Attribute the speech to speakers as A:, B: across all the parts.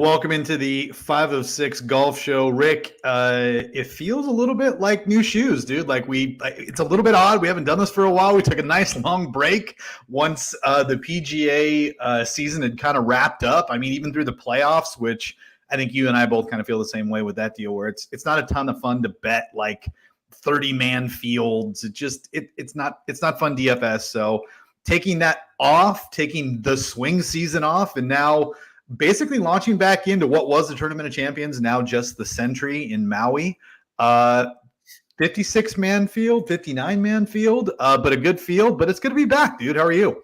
A: welcome into the 5 of 6 golf show. Rick, it feels a little bit like new shoes, dude. It's a little bit odd. We haven't done this for a while. We took a nice long break once the PGA season had kind of wrapped up. I mean, even through the playoffs, which I think you and I both kind of feel the same way with that deal, where it's not a ton of fun to bet like 30-man fields. It's not fun DFS. So taking that off, taking the swing season off, and now basically launching back into what was the Tournament of Champions, now just the Sentry in Maui. 56-man field, 59-man field, but a good field. But it's good to be back, dude. How are you?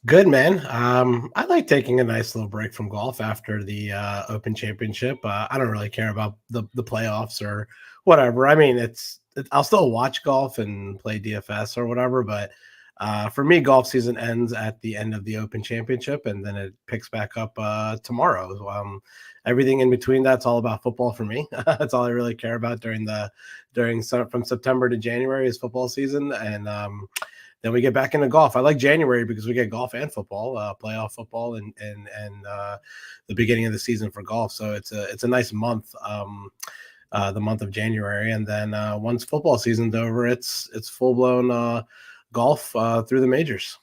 B: Good, man. I like taking a nice little break from golf after the Open Championship. I don't really care about the playoffs or whatever. I mean, I'll still watch golf and play DFS or whatever, but for me, golf season ends at the end of the Open Championship, and then it picks back up tomorrow. Everything in between, that's all about football for me. That's all I really care about from September to January is football season, and then we get back into golf. I like January because we get golf and football, playoff football, and the beginning of the season for golf. So it's a nice month. The month of January, and then once football season's over, it's full blown golf through the majors.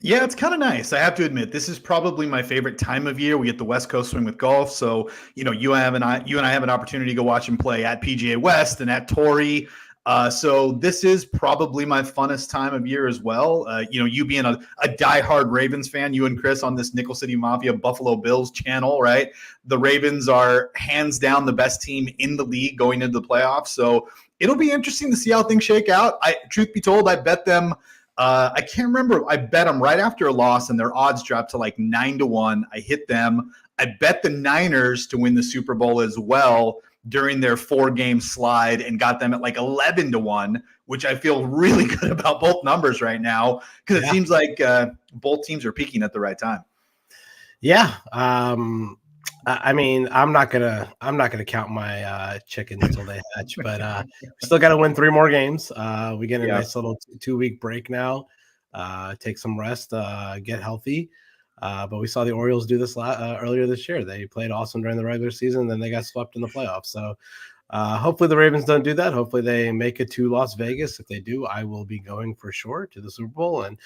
A: Yeah, it's kind of nice. I have to admit, this is probably my favorite time of year. We get the West Coast swing with golf, so you and I have an opportunity to go watch him play at PGA West and at Torrey. So this is probably my funnest time of year as well. You being a diehard Ravens fan, you and Chris on this Nickel City Mafia Buffalo Bills channel, right? The Ravens are hands down the best team in the league going into the playoffs. So it'll be interesting to see how things shake out. Truth be told, I bet them. I can't remember. I bet them right after a loss, and their odds dropped to like 9-1. I hit them. I bet the Niners to win the Super Bowl as well during their 4-game slide and got them at like 11-1, which I feel really good about both numbers right now because it seems like both teams are peaking at the right time.
B: Yeah. I mean, I'm not gonna count my chickens until they hatch, but we still got to win 3 more games. We get a nice little 2-week break now. Take some rest, get healthy. But we saw the Orioles do this earlier this year. They played awesome during the regular season, then they got swept in the playoffs. So hopefully the Ravens don't do that. Hopefully they make it to Las Vegas. If they do, I will be going for sure to the Super Bowl and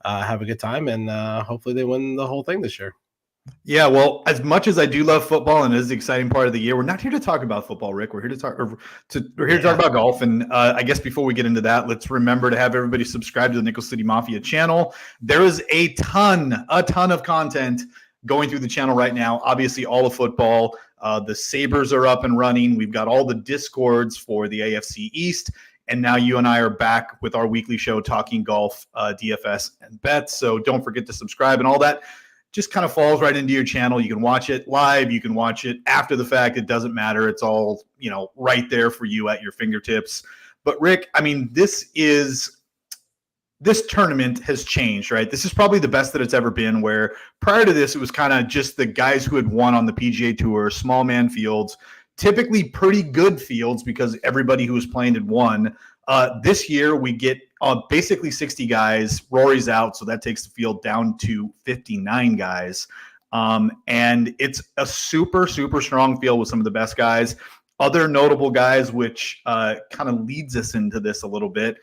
B: have a good time. And hopefully they win the whole thing this year.
A: Yeah, well, as much as I do love football and it is the exciting part of the year, we're not here to talk about football, Rick. We're here to talk about golf. And I guess before we get into that, let's remember to have everybody subscribe to the Nickel City Mafia channel. There is a ton of content going through the channel right now. Obviously, all of football. The Sabres are up and running. We've got all the Discords for the AFC East. And now you and I are back with our weekly show talking golf, DFS, and bets. So don't forget to subscribe and all that. Just kind of falls right into your channel. You can watch it live. You can watch it after the fact. It doesn't matter. It's all, right there for you at your fingertips. But Rick, I mean, this tournament has changed, right? This is probably the best that it's ever been, where prior to this, it was kind of just the guys who had won on the PGA Tour, small man fields, typically pretty good fields because everybody who was playing had won. This year, we get basically 60 guys. Rory's out, so that takes the field down to 59 guys. And it's a super, super strong field with some of the best guys. Other notable guys, which kind of leads us into this a little bit.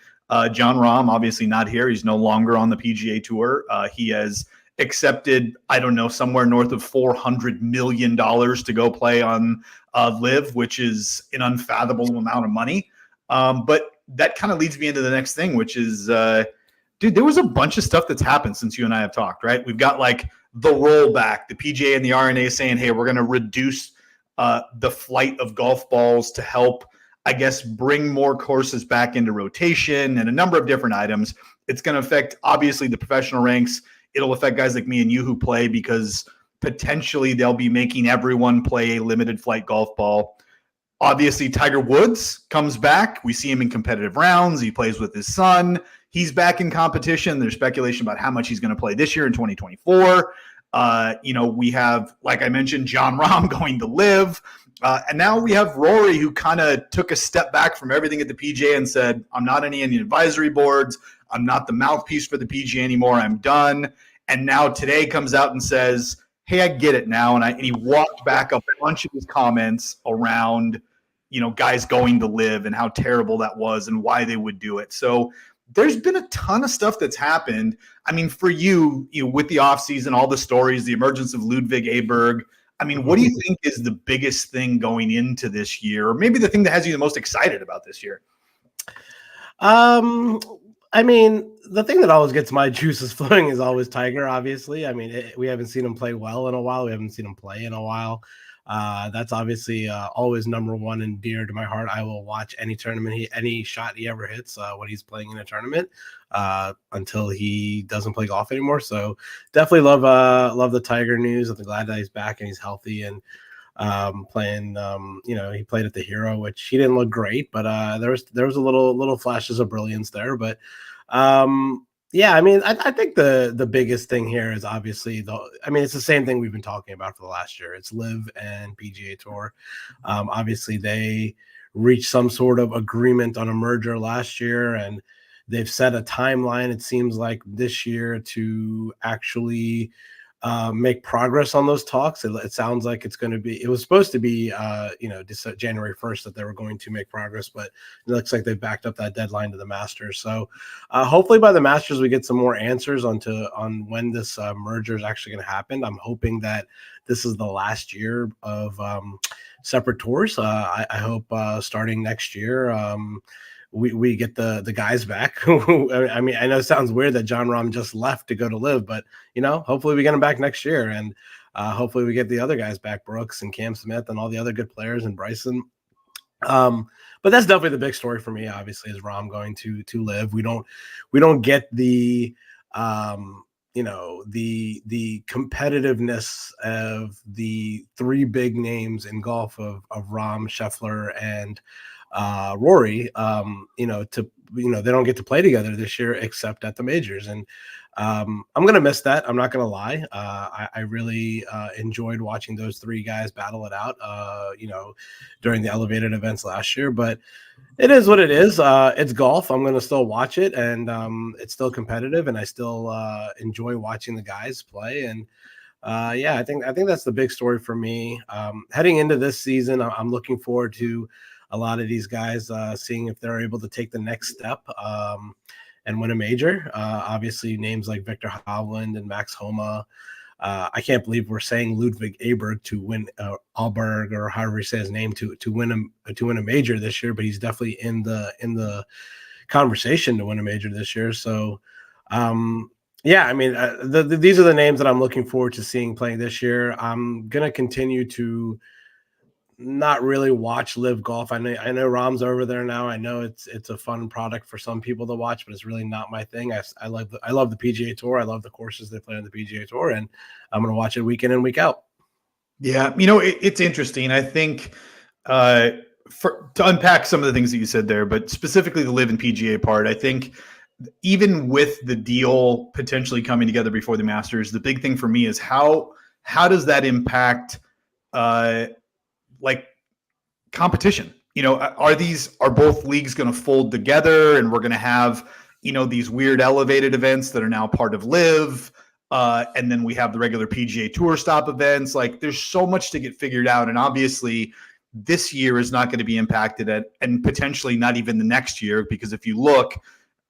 A: Jon Rahm, obviously not here. He's no longer on the PGA Tour. He has accepted, I don't know, somewhere north of $400 million to go play on LIV, which is an unfathomable amount of money. But that kind of leads me into the next thing, which is, dude, there was a bunch of stuff that's happened since you and I have talked, right? We've got like the rollback, the PGA and the R&A saying, hey, we're going to reduce the flight of golf balls to help, I guess, bring more courses back into rotation and a number of different items. It's going to affect, obviously, the professional ranks. It'll affect guys like me and you who play because potentially they'll be making everyone play a limited flight golf ball. Obviously, Tiger Woods comes back. We see him in competitive rounds. He plays with his son. He's back in competition. There's speculation about how much he's going to play this year in 2024. We have, like I mentioned, Jon Rahm going to LIV. And now we have Rory, who kind of took a step back from everything at the PGA and said, I'm not any advisory boards. I'm not the mouthpiece for the PGA anymore. I'm done. And now today comes out and says, hey, I get it now. And he walked back a bunch of his comments around, guys going to live and how terrible that was and why they would do it. So there's been a ton of stuff that's happened. I mean, for you, with the offseason, all the stories, the emergence of Ludwig Aberg, I mean, what do you think is the biggest thing going into this year, or maybe the thing that has you the most excited about this year?
B: I mean, the thing that always gets my juices flowing is always Tiger, obviously. I mean, we haven't seen him play well in a while. We haven't seen him play in a while. That's obviously always number one and dear to my heart. I will watch any tournament, any shot he ever hits when he's playing in a tournament until he doesn't play golf anymore. So definitely love the Tiger news. I'm glad that he's back and he's healthy and playing. He played at the Hero, which he didn't look great, but there was a little flashes of brilliance there. But yeah, I mean, I think the biggest thing here is obviously it's the same thing we've been talking about for the last year. It's Live and PGA Tour. Obviously, they reached some sort of agreement on a merger last year, and they've set a timeline, it seems like, this year to actually make progress on those talks. It sounds like it was supposed to be January 1st that they were going to make progress, but it looks like they've backed up that deadline to the Masters. So hopefully by the Masters we get some more answers on when this merger is actually going to happen. I'm hoping that this is the last year of separate tours. I hope starting next year we get the guys back. I mean, I know it sounds weird that John Rahm just left to go to Live, but hopefully we get him back next year, and hopefully we get the other guys back, Brooks and Cam Smith and all the other good players, and Bryson. But that's definitely the big story for me. Obviously, is Rahm going to Live. We don't get the the competitiveness of the three big names in golf of Rahm, Scheffler, and Rory. They don't get to play together this year except at the majors, and I'm gonna miss that. I'm not gonna lie. I really enjoyed watching those three guys battle it out during the elevated events last year, but it is what it is. It's golf. I'm gonna still watch it, and it's still competitive, and I still enjoy watching the guys play. And I think that's the big story for me heading into this season. I'm looking forward to a lot of these guys seeing if they're able to take the next step and win a major. Obviously, names like Victor Hovland and Max Homa. I can't believe we're saying Ludwig Aberg to win Alberg, or however you say his name, to win a major this year. But he's definitely in the conversation to win a major this year. So, these are the names that I'm looking forward to seeing playing this year. I'm gonna continue to not really watch Live Golf. I know Rahm's over there now. I know it's a fun product for some people to watch, but it's really not my thing. I love the PGA Tour. I love the courses they play on the PGA Tour, and I'm going to watch it week in and week out.
A: Yeah, it's interesting. I think to unpack some of the things that you said there, but specifically the Live and PGA part, I think even with the deal potentially coming together before the Masters, the big thing for me is how does that impact like competition? Are both leagues going to fold together, and we're going to have these weird elevated events that are now part of Live, and then we have the regular PGA Tour stop events. Like, there's so much to get figured out, and obviously this year is not going to be impacted and potentially not even the next year, because if you look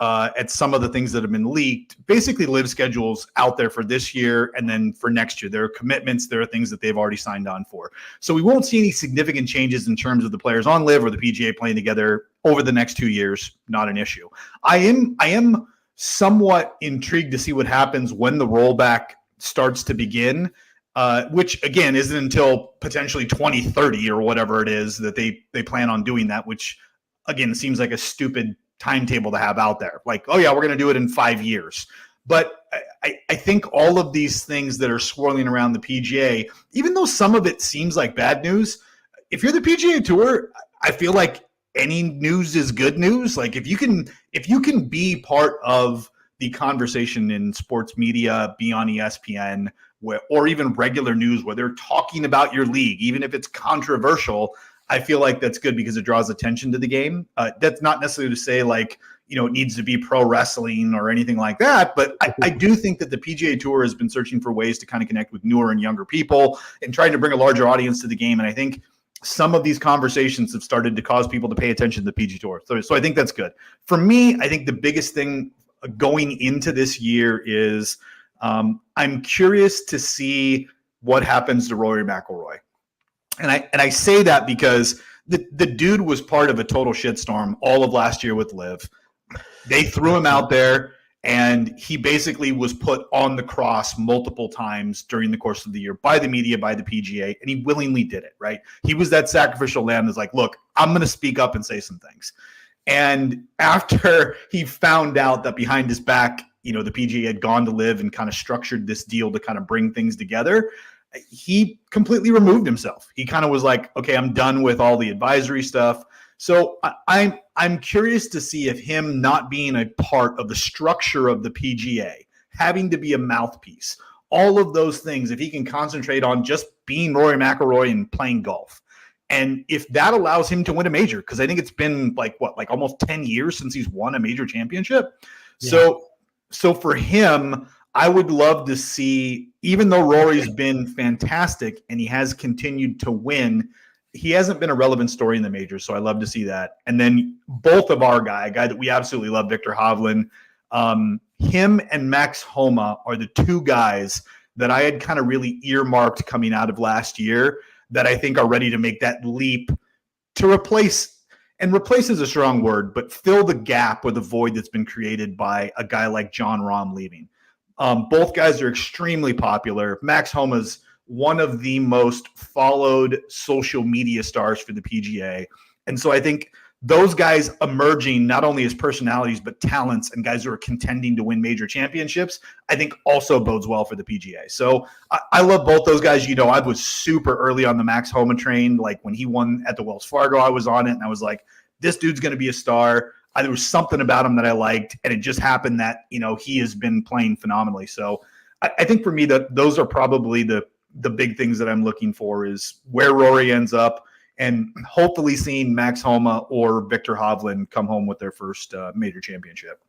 A: at some of the things that have been leaked, basically Live schedules out there for this year, and then for next year there are commitments, there are things that they've already signed on for. So we won't see any significant changes in terms of the players on Live or the PGA playing together over the next 2 years. Not an issue. I am somewhat intrigued to see what happens when the rollback starts to begin, which again isn't until potentially 2030 or whatever it is that they plan on doing that, which again seems like a stupid timetable to have out there. Like, oh yeah, we're going to do it in 5 years. But I think all of these things that are swirling around the PGA, even though some of it seems like bad news, if you're the PGA Tour, I feel like any news is good news. Like, if you can be part of the conversation in sports media, be on ESPN, or even regular news where they're talking about your league, even if it's controversial, I feel like that's good because it draws attention to the game. That's not necessarily to say like, it needs to be pro wrestling or anything like that. But I do think that the PGA Tour has been searching for ways to kind of connect with newer and younger people and trying to bring a larger audience to the game. And I think some of these conversations have started to cause people to pay attention to the PGA Tour. So I think that's good. For me, I think the biggest thing going into this year is I'm curious to see what happens to Rory McIlroy. And I say that because the dude was part of a total shitstorm all of last year with LIV. They threw him out there, and he basically was put on the cross multiple times during the course of the year by the media, by the PGA, and he willingly did it, right? He was that sacrificial lamb that's like, look, I'm going to speak up and say some things. And after he found out that behind his back, the PGA had gone to LIV and kind of structured this deal to kind of bring things together, he completely removed himself. He kind of was like, okay, I'm done with all the advisory stuff. So I'm curious to see if him not being a part of the structure of the PGA, having to be a mouthpiece, all of those things, if he can concentrate on just being Rory McIlroy and playing golf. And if that allows him to win a major, because I think it's been like almost 10 years since he's won a major championship. Yeah. So for him, I would love to see, even though Rory's been fantastic and he has continued to win, he hasn't been a relevant story in the majors, so I love to see that. And then both of our guy that we absolutely love, Victor Hovland, him and Max Homa are the two guys that I had kind of really earmarked coming out of last year that I think are ready to make that leap to replace is a strong word, but fill the gap or the void that's been created by a guy like Jon Rahm leaving. Both guys are extremely popular. Max Homa's one of the most followed social media stars for the PGA. And so I think those guys emerging not only as personalities, but talents and guys who are contending to win major championships, I think also bodes well for the PGA. So I love both those guys. I was super early on the Max Homa train. Like when he won at the Wells Fargo, I was on it and I was like, this dude's going to be a star. There was something about him that I liked, and it just happened that, he has been playing phenomenally. So I think for me that those are probably the big things that I'm looking for is where Rory ends up and hopefully seeing Max Homa or Victor Hovland come home with their first major championship.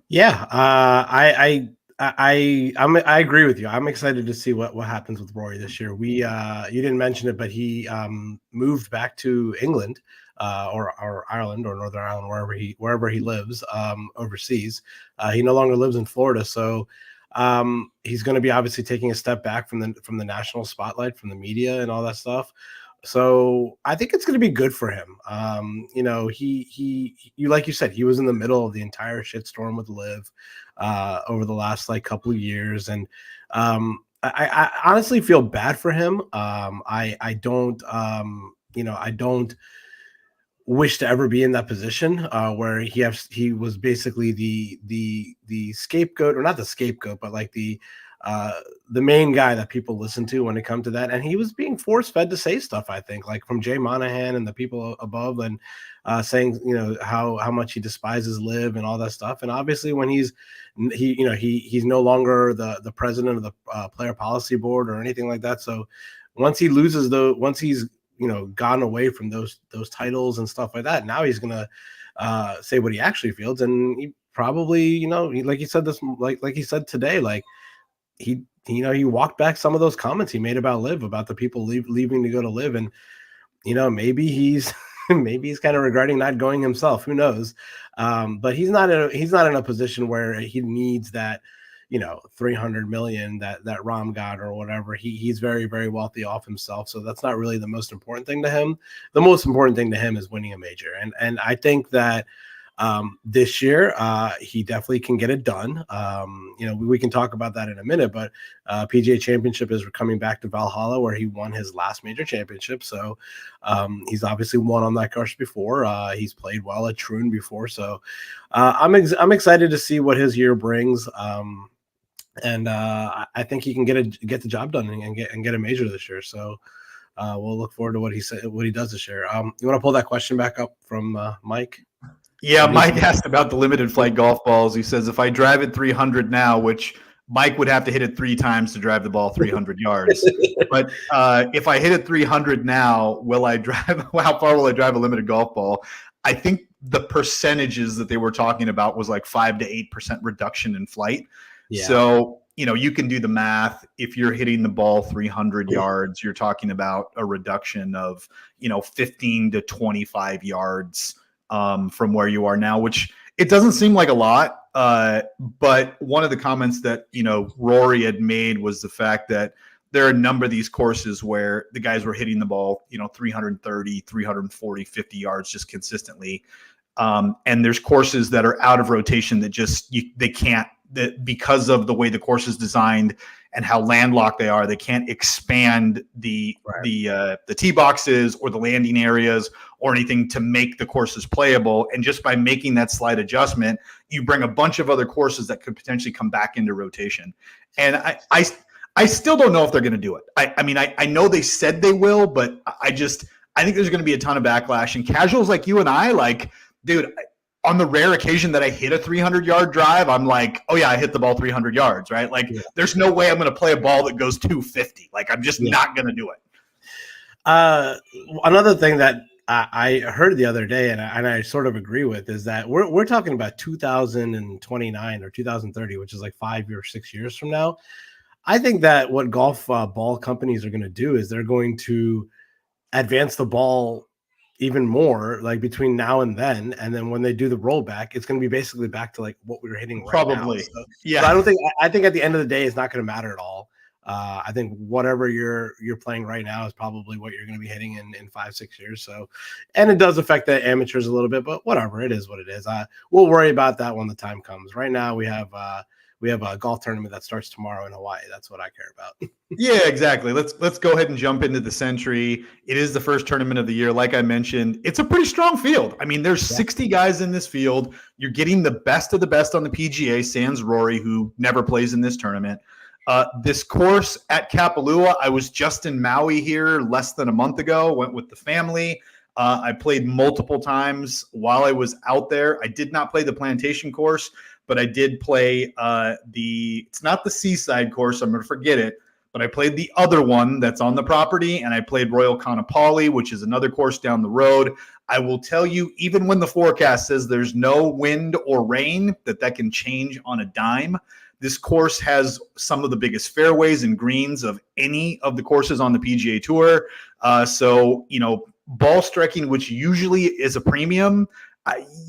B: Yeah. I agree with you. I'm excited to see what happens with Rory this year. You didn't mention it, but he moved back to England or Ireland or Northern Ireland, wherever he lives overseas. He no longer lives in Florida, so he's going to be obviously taking a step back from the national spotlight, from the media and all that stuff. So I think it's going to be good for him. He like you said, he was in the middle of the entire shitstorm with LIV over the last couple of years, and I honestly feel bad for him. I don't wish to ever be in that position where he was basically the scapegoat, or not the scapegoat, but the main guy that people listen to when it comes to that. And he was being force-fed to say stuff, I think, from Jay Monahan and the people above, and saying, how much he despises LIV and all that stuff. And obviously when he's no longer the president of the player policy board or anything like that. So once he's gone away from those titles and stuff like that, now he's going to say what he actually feels. And he probably, like he said like he said today, he walked back some of those comments he made about LIV, about the people leaving to go to LIV. And, maybe he's kind of regretting not going himself. Who knows? But he's not in a position where he needs that, 300 million that Rahm got or whatever. He's very, very wealthy off himself. So that's not really the most important thing to him. The most important thing to him is winning a major. And I think that this year he definitely can get it done. We can talk about that in a minute, but PGA Championship is coming back to Valhalla, where he won his last major championship. So he's obviously won on that course before. He's played well at Troon before. So I'm excited to see what his year brings. And I think he can get the job done and get a major this year. So we'll look forward to what he does this year. You want to pull that question back up from Mike?
A: Yeah, Mike asked about the limited flight golf balls. He says, if I drive it 300 now, which Mike would have to hit it 3 times to drive the ball 300 yards. But if I hit it 300 now, how far will I drive a limited golf ball? I think the percentages that they were talking about was like 5 to 8% reduction in flight.
B: Yeah.
A: So, you can do the math. If you're hitting the ball 300 yards, you're talking about a reduction of, 15 to 25 yards from where you are now, which it doesn't seem like a lot. But one of the comments that, Rory had made was the fact that there are a number of these courses where the guys were hitting the ball, 330, 340, 50 yards just consistently. And there's courses that are out of rotation that just they can't, that because of the way the course is designed and how landlocked they are, they can't expand the tee boxes or the landing areas or anything to make the courses playable. And just by making that slight adjustment, you bring a bunch of other courses that could potentially come back into rotation. And I still don't know if they're going to do it. I know they said they will, but I think there's going to be a ton of backlash. And casuals like you and I, like, dude, on the rare occasion that I hit a 300-yard drive, I'm like, oh yeah, I hit the ball 300 yards, right? Like, there's no way I'm going to play a ball that goes 250. Like, I'm just not going to do it.
B: Another thing that I heard the other day, and I sort of agree with, is that we're talking about 2029 or 2030, which is like 5 or 6 years from now. I think that what golf ball companies are going to do is they're going to advance the ball even more, like between now and then when they do the rollback, it's going to be basically back to like what we were hitting right now.
A: Probably.
B: So I think at the end of the day, it's not going to matter at all. I think whatever you're playing right now is probably what you're going to be hitting in 5-6 years. So, and it does affect the amateurs a little bit, but whatever, it is what it is. We'll worry about that when the time comes. Right now, we have a golf tournament that starts tomorrow in Hawaii. That's what I care about.
A: Yeah, exactly. Let's go ahead and jump into the Sentry. It is the first tournament of the year. Like I mentioned, it's a pretty strong field. I mean, there's 60 guys in this field. You're getting the best of the best on the PGA, sans Rory, who never plays in this tournament. This course at Kapalua, I was just in Maui here less than a month ago, went with the family. I played multiple times while I was out there. I did not play the plantation course, but I did play it's not the seaside course, I'm going to forget it, but I played the other one that's on the property, and I played Royal Kaanapali, which is another course down the road. I will tell you, even when the forecast says there's no wind or rain, that can change on a dime. This course has some of the biggest fairways and greens of any of the courses on the PGA Tour. So, ball striking, which usually is a premium,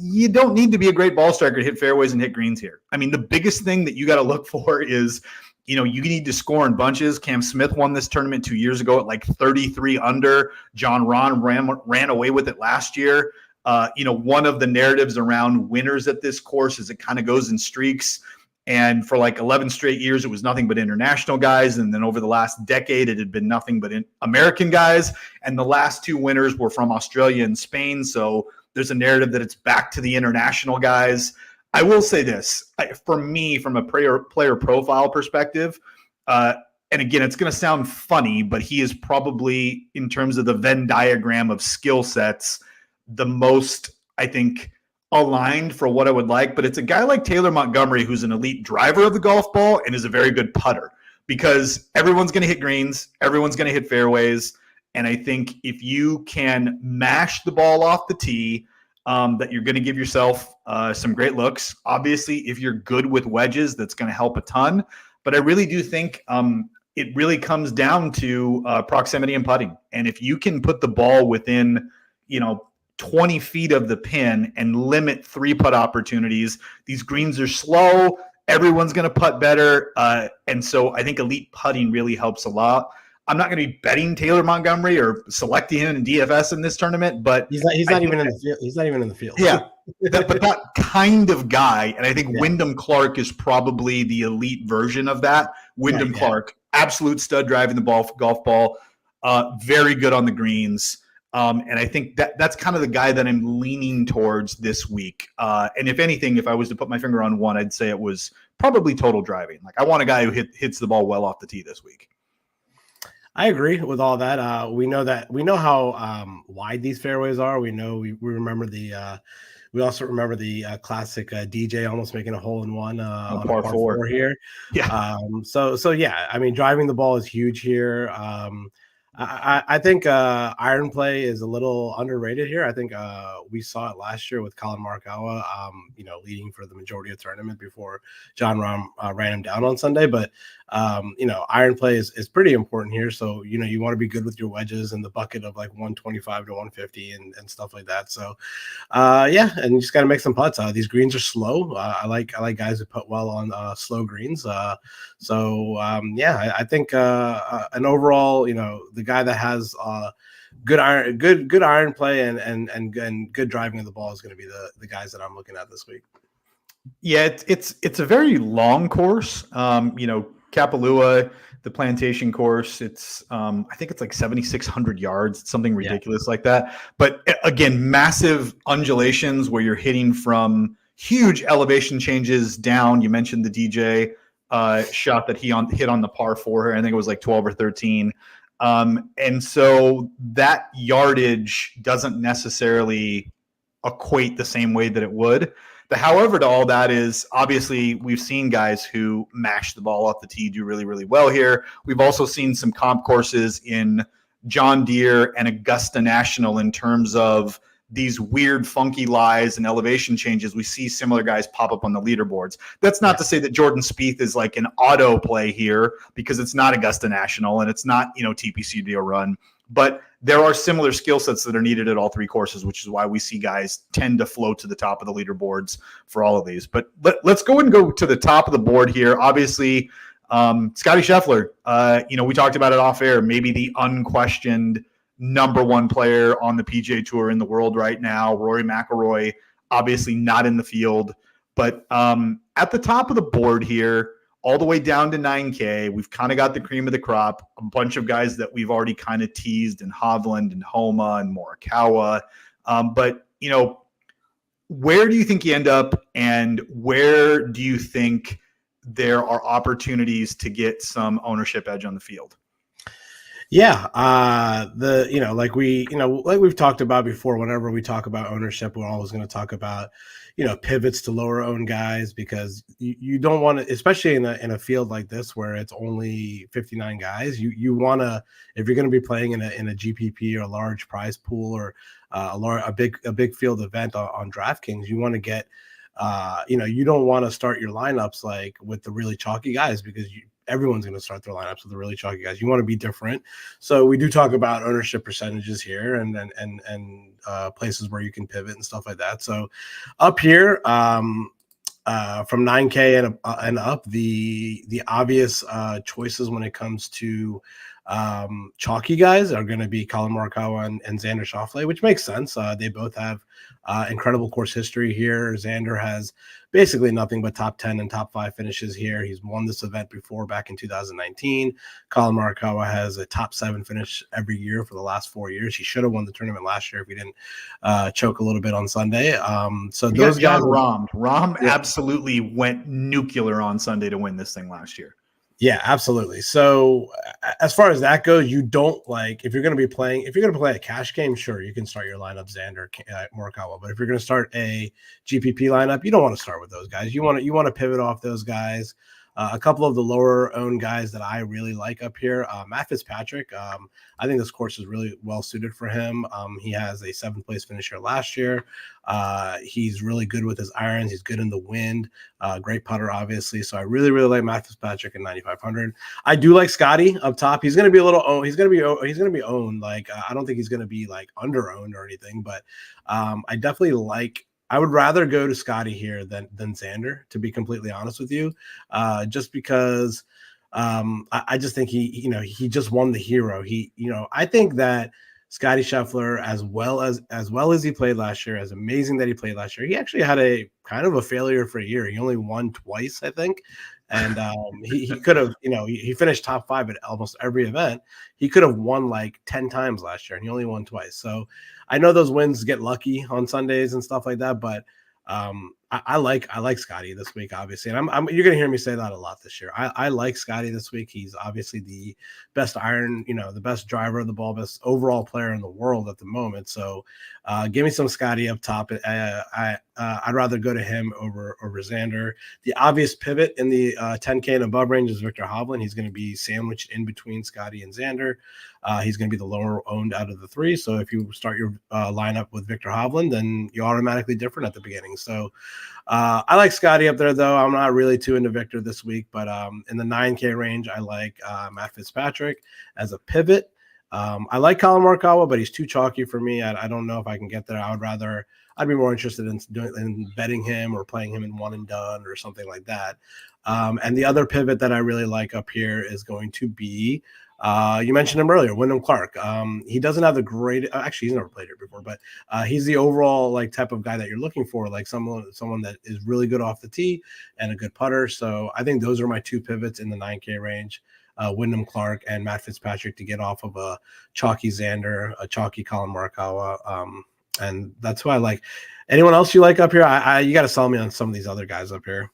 A: you don't need to be a great ball striker to hit fairways and hit greens here. I mean, the biggest thing that you got to look for is, you need to score in bunches. Cam Smith won this tournament 2 years ago at like 33 under. John Rahm ran away with it last year. One of the narratives around winners at this course is it kind of goes in streaks. And for like 11 straight years, it was nothing but international guys. And then over the last decade, it had been nothing but American guys. And the last two winners were from Australia and Spain. So there's a narrative that it's back to the international guys. I will say this, for me, from a player profile perspective, and again, it's going to sound funny, but he is probably, in terms of the Venn diagram of skill sets, the most, I think, aligned for what I would like. But it's a guy like Taylor Montgomery, who's an elite driver of the golf ball and is a very good putter, because everyone's going to hit greens, everyone's going to hit fairways. And I think if you can mash the ball off the tee, that you're going to give yourself some great looks. Obviously, if you're good with wedges, that's going to help a ton. But I really do think it really comes down to proximity and putting. And if you can put the ball within, 20 feet of the pin and limit 3-putt opportunities, these greens are slow. Everyone's going to putt better. And so I think elite putting really helps a lot. I'm not going to be betting Taylor Montgomery or selecting him in DFS in this tournament, but
B: he's not even in the field. He's not even in the field.
A: Yeah, but that kind of guy, and I think Wyndham Clark is probably the elite version of that. Wyndham Clark, absolute stud driving the golf ball, very good on the greens, and I think that's kind of the guy that I'm leaning towards this week. And if anything, if I was to put my finger on one, I'd say it was probably total driving. Like, I want a guy who hits the ball well off the tee this week.
B: I agree with all that. We know how wide these fairways are. We know we remember we also remember the classic DJ almost making a hole in one on
A: par four
B: here.
A: Yeah.
B: So yeah, I mean, driving the ball is huge here. I think iron play is a little underrated here. I think we saw it last year with Colin Morikawa, leading for the majority of the tournament before John Rahm ran him down on Sunday. But iron play is pretty important here. So you want to be good with your wedges in the bucket of like 125 to 150 and stuff like that. So and you just got to make some putts. These greens are slow. I like guys who putt well on slow greens. I think an overall, the guy that has good iron play and good driving of the ball is going to be the guys that I'm looking at this week.
A: Yeah, it's a very long course. Kapalua, the Plantation course, it's I think it's like 7,600 yards. It's something ridiculous like that. But again, massive undulations where you're hitting from huge elevation changes down. You mentioned the DJ shot that he hit on the par 4 here. I think it was like 12 or 13. And so that yardage doesn't necessarily equate the same way that it would. The however to all that is, obviously, we've seen guys who mash the ball off the tee do really, really well here. We've also seen some comp courses in John Deere and Augusta National in terms of these weird funky lies and elevation changes. We see similar guys pop up on the leaderboards. That's not to say that Jordan Spieth is like an auto play here, because it's not Augusta National and it's not, TPC Deal Run. But there are similar skill sets that are needed at all three courses, which is why we see guys tend to float to the top of the leaderboards for all of these. But let's go to the top of the board here. Obviously, Scotty Scheffler, we talked about it off air, maybe the unquestioned number one player on the PGA Tour in the world right now. Rory McIlroy, obviously not in the field. But at the top of the board here, all the way down to 9K, we've kind of got the cream of the crop, a bunch of guys that we've already kind of teased in Hovland and Homa and Morikawa. But where do you think you end up, and where do you think there are opportunities to get some ownership edge on the field?
B: Yeah, like we've talked about before, whenever we talk about ownership, we're always going to talk about, pivots to lower owned guys, because you don't want to, especially in a field like this where it's only 59 guys, you want to, if you're going to be playing in a GPP or a large prize pool or a big field event on DraftKings, you want to get, you don't want to start your lineups like with the really chalky guys, because everyone's going to start their lineups with the really chalky guys. You want to be different. So we do talk about ownership percentages here and places where you can pivot and stuff like that. So up here, from 9K and up, the obvious choices when it comes to chalky guys are going to be Colin Morikawa and Xander Schauffele, which makes sense. They both have incredible course history here. Xander has basically nothing but top 10 and top 5 finishes here. He's won this event before back in 2019. Colin Morikawa has a top 7 finish every year for the last 4 years. He should have won the tournament last year if he didn't choke a little bit on Sunday. So those guys,
A: Rahm absolutely went nuclear on Sunday to win this thing last year.
B: Yeah, absolutely. So as far as that goes, you don't if you're going to play a cash game, sure, you can start your lineup Xander, Morikawa. But if you're going to start a GPP lineup, you don't want to start with those guys. You want to pivot off those guys. A couple of the lower owned guys that I really like up here, Matt Fitzpatrick. I think this course is really well suited for him. He has a 7th place finish here last year. He's really good with his irons. He's good in the wind. Great putter, obviously. So I really, really like Matt Fitzpatrick at 9,500. I do like Scotty up top. He's going to be a little owned. He's going to be owned. I don't think he's going to be under owned or anything, but I definitely like. I would rather go to Scotty here than Xander, to be completely honest with you, just because I just think he just won the hero. I think that Scotty Scheffler, as well as he played last year, as amazing that he played last year, he actually had a kind of a failure for a year. He only won twice, I think. And he could have, he finished top 5 at almost every event. He could have won like 10 times last year, and he only won twice. So I know those wins get lucky on Sundays and stuff like that, but I like Scotty this week, obviously, and I'm you're gonna hear me say that a lot this year. I like Scotty this week. He's obviously the best iron, the best driver of the ball, best overall player in the world at the moment. So, give me some Scotty up top. I'd rather go to him over Xander. The obvious pivot in the 10K and above range is Victor Hovland. He's going to be sandwiched in between Scotty and Xander. He's going to be the lower owned out of the three. So if you start your lineup with Victor Hovland, then you're automatically different at the beginning. So I like Scotty up there, though. I'm not really too into Victor this week, but in the 9K range, I like Matt Fitzpatrick as a pivot. I like Colin Morikawa, but he's too chalky for me. I don't know if I can get there. I'd be more interested in betting him or playing him in one and done or something like that. And the other pivot that I really like up here is going to be, you mentioned him earlier, Wyndham Clark. He doesn't have the great, actually he's never played it before, but he's the overall like type of guy that you're looking for, like someone that is really good off the tee and a good putter. So I think those are my two pivots in the 9K range. Wyndham Clark and Matt Fitzpatrick to get off of a chalky Xander, a chalky Colin Morikawa. And that's who I like. Anyone else you like up here? You got to sell me on some of these other guys up here.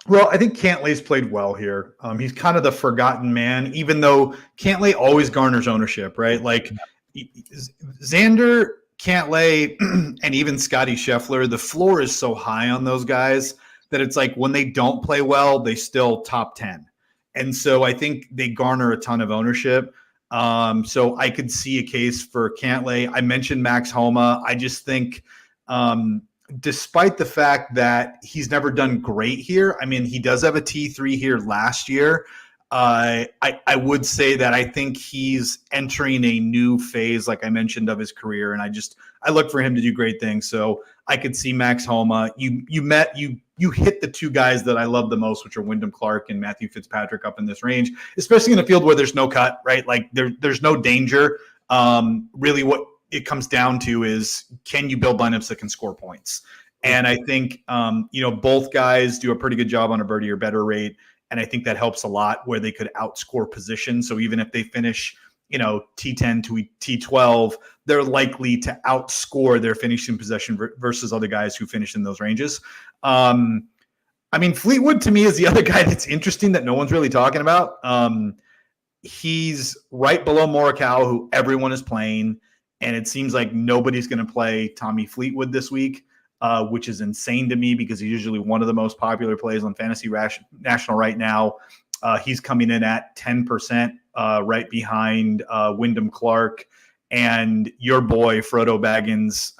A: Well, I think Cantlay's played well here. He's kind of the forgotten man, even though Cantlay always garners ownership, right? Like Xander, Cantlay, and even Scotty Scheffler, the floor is so high on those guys that it's like when they don't play well, they still top 10. And so I think they garner a ton of ownership. So I could see a case for Cantlay. I mentioned Max Homa. I just think despite the fact that he's never done great here, I mean, he does have a T3 here last year. I would say that I think he's entering a new phase, like I mentioned, of his career. And I look for him to do great things. So I could see Max Homa. You hit the two guys that I love the most, which are Wyndham Clark and Matthew Fitzpatrick up in this range, especially in a field where there's no cut, right? Like there's no danger. Really what it comes down to is, can you build lineups that can score points? And I think, both guys do a pretty good job on a birdie or better rate. And I think that helps a lot where they could outscore position. So even if they finish, T10 to T12, they're likely to outscore their finishing possession versus other guys who finish in those ranges. Fleetwood to me is the other guy that's interesting that no one's really talking about. He's right below Morikawa, who everyone is playing. And it seems like nobody's going to play Tommy Fleetwood this week, which is insane to me because he's usually one of the most popular plays on Fantasy National right now. He's coming in at 10%, right behind Wyndham Clark and your boy Frodo Baggins.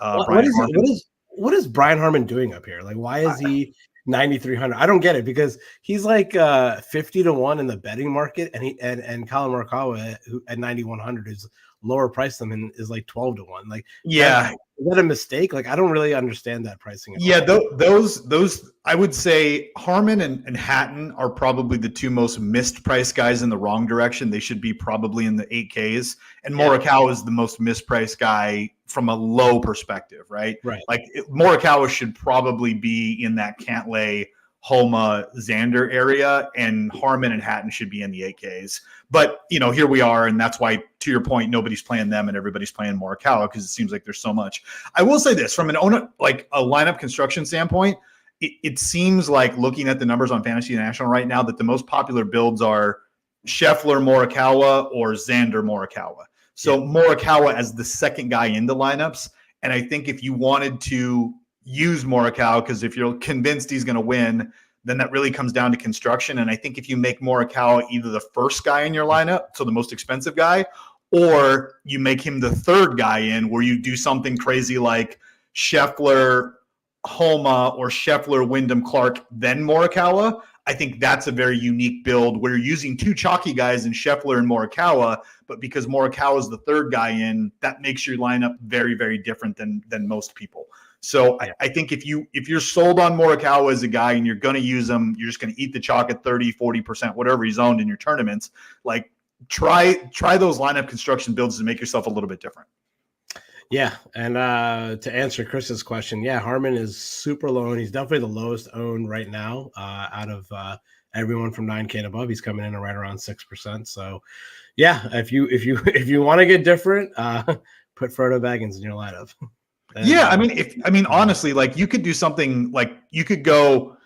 B: What is Brian Harman doing up here? Like, why is he 9,300? I don't get it because he's like 50-1 in the betting market, and Colin Morikawa who at 9,100 is lower price than him, is like 12-1. Like,
A: yeah,
B: is that a mistake? Like, I don't really understand that pricing.
A: Yeah, those I would say Harman and Hatton are probably the two most mispriced guys in the wrong direction. They should be probably in the 8Ks, and Morikawa is the most mispriced guy from a low perspective, right?
B: Right.
A: Like Morikawa should probably be in that Cantlay, Homa, Xander area, and Harman and Hatton should be in the 8Ks. But, here we are, and that's why, to your point, nobody's playing them and everybody's playing Morikawa because it seems like there's so much. I will say this, from a lineup construction standpoint, it seems like looking at the numbers on Fantasy National right now that the most popular builds are Scheffler Morikawa or Xander Morikawa. So Morikawa as the second guy into lineups. And I think if you wanted to use Morikawa, because if you're convinced he's going to win, then that really comes down to construction. And I think if you make Morikawa either the first guy in your lineup, so the most expensive guy, or you make him the third guy in where you do something crazy like Scheffler, Homa, or Scheffler, Wyndham Clark, then Morikawa, I think that's a very unique build where you're using two chalky guys in Scheffler and Morikawa, but because Morikawa is the third guy in, that makes your lineup very, very different than most people. So I think if you're sold on Morikawa as a guy and you're going to use him, you're just going to eat the chalk at 30, 40%, whatever he's owned in your tournaments, like try those lineup construction builds to make yourself a little bit different.
B: Yeah, and to answer Chris's question, Harman is super low, and he's definitely the lowest owned right now out of everyone from 9K and above. He's coming in at right around 6%. So, if you want to get different, put Frodo Baggins in your lineup. And,
A: Yeah, I mean, honestly, like you could do something like you could go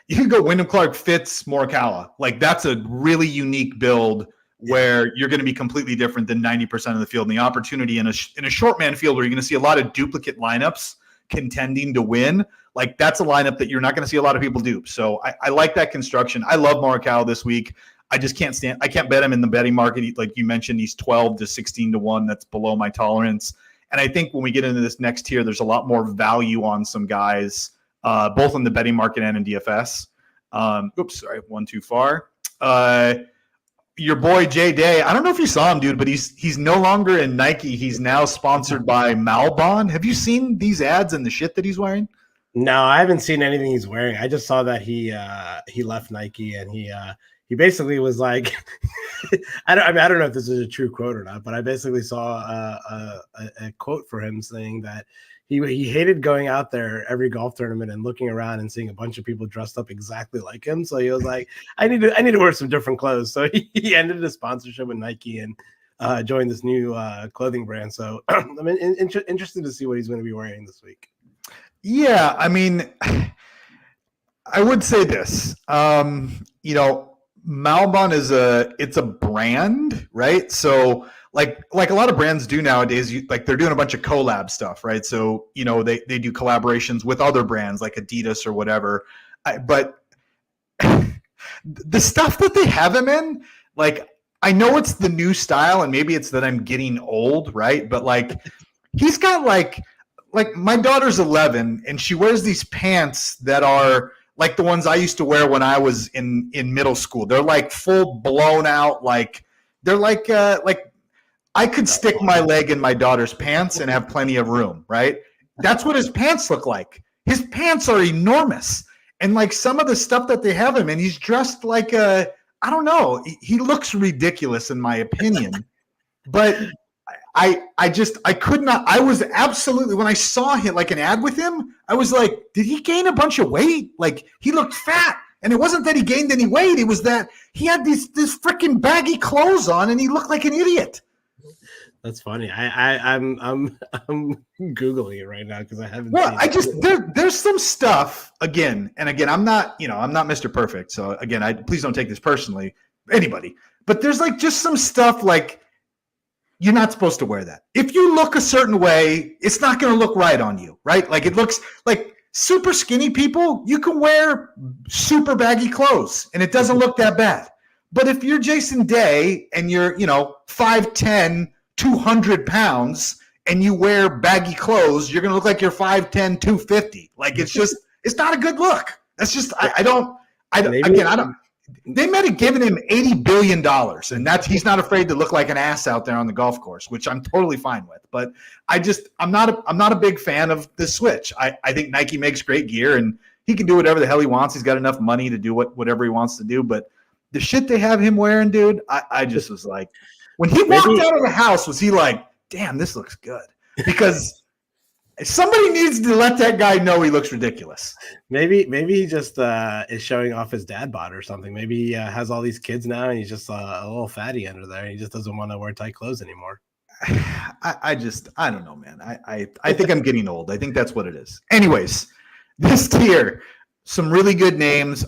A: Wyndham Clark Fitz Morikawa. Like that's a really unique build where you're going to be completely different than 90% of the field. And the opportunity in a short man field where you're going to see a lot of duplicate lineups contending to win. Like that's a lineup that you're not going to see a lot of people do. So I like that construction. I love Morikawa this week. I just can't I can't bet him in the betting market. Like you mentioned, he's 12 to 16 to 1. That's below my tolerance. And I think when we get into this next tier, there's a lot more value on some guys, both in the betting market and in DFS. Oops, sorry, one too far. Your boy Jay Day. I don't know if you saw him, dude, but he's no longer in Nike. He's now sponsored by Malbon. Have you seen these ads and the shit that he's wearing?
B: No, I haven't seen anything he's wearing. I just saw that he left Nike and he basically was like, I don't know if this is a true quote or not, but I basically saw a quote for him saying that he hated going out there every golf tournament and looking around and seeing a bunch of people dressed up exactly like him. So he was like, I need to wear some different clothes. So he ended his sponsorship with Nike and joined this new clothing brand. So I'm interested to see what he's going to be wearing this week.
A: Yeah, I mean, I would say this. Malbon it's a brand, right? So like a lot of brands do nowadays, they're doing a bunch of collab stuff, right? So, they do collaborations with other brands like Adidas or whatever. But the stuff that they have him in, like, I know it's the new style and maybe it's that I'm getting old, right? But like, he's got like my daughter's 11 and she wears these pants that are like the ones I used to wear when I was in middle school. They're like full blown out, like they're like I could stick my leg in my daughter's pants and have plenty of room, right? That's what his pants look like. His pants are enormous. And like some of the stuff that they have him in, he's dressed like I don't know. He looks ridiculous in my opinion. But I could not. I was absolutely, when I saw him, like an ad with him, I was like, did he gain a bunch of weight? Like he looked fat. And it wasn't that he gained any weight. It was that he had this freaking baggy clothes on and he looked like an idiot.
B: That's funny. I'm Googling it right now because I haven't.
A: Well, there's some stuff again. I'm not Mr. Perfect. So again, please don't take this personally, anybody, but there's like just some stuff like, you're not supposed to wear that. If you look a certain way, it's not going to look right on you, right? Like it looks like super skinny people, you can wear super baggy clothes and it doesn't look that bad. But if you're Jason Day and you're, 5'10", 200 pounds and you wear baggy clothes, you're going to look like you're 5'10", 250. Like it's not a good look. That's just, they might have given him $80 billion and he's not afraid to look like an ass out there on the golf course, which I'm totally fine with. But I'm not a big fan of the switch. I think Nike makes great gear and he can do whatever the hell he wants. He's got enough money to do whatever he wants to do. But the shit they have him wearing, dude, I just was like, when he walked out of the house, was he like, damn, this looks good? Because somebody needs to let that guy know he looks ridiculous.
B: Maybe he just is showing off his dad bod or something. Maybe he has all these kids now and he's just a little fatty under there. He just doesn't want to wear tight clothes anymore.
A: I don't know, man. I think I'm getting old. I think that's what it is. Anyways, this tier, some really good names.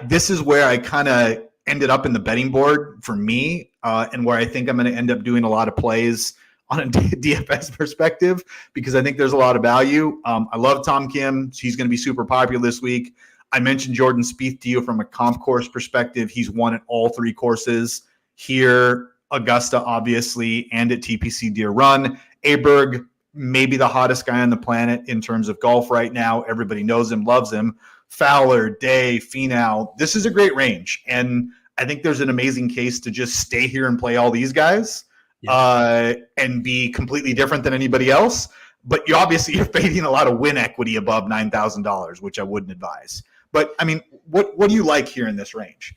A: This is where I kind of ended up in the betting board for me, and where I think I'm going to end up doing a lot of plays on a DFS perspective, because I think there's a lot of value. I love Tom Kim. He's going to be super popular this week. I mentioned Jordan Spieth to you from a comp course perspective. He's won at all three courses here, Augusta, obviously, and at TPC Deer Run. Aberg, maybe the hottest guy on the planet in terms of golf right now. Everybody knows him, loves him. Fowler, Day, Finau. This is a great range. And I think there's an amazing case to just stay here and play all these guys. And be completely different than anybody else. But you're fading a lot of win equity above $9,000, which I wouldn't advise. But I mean, what do you like here in this range?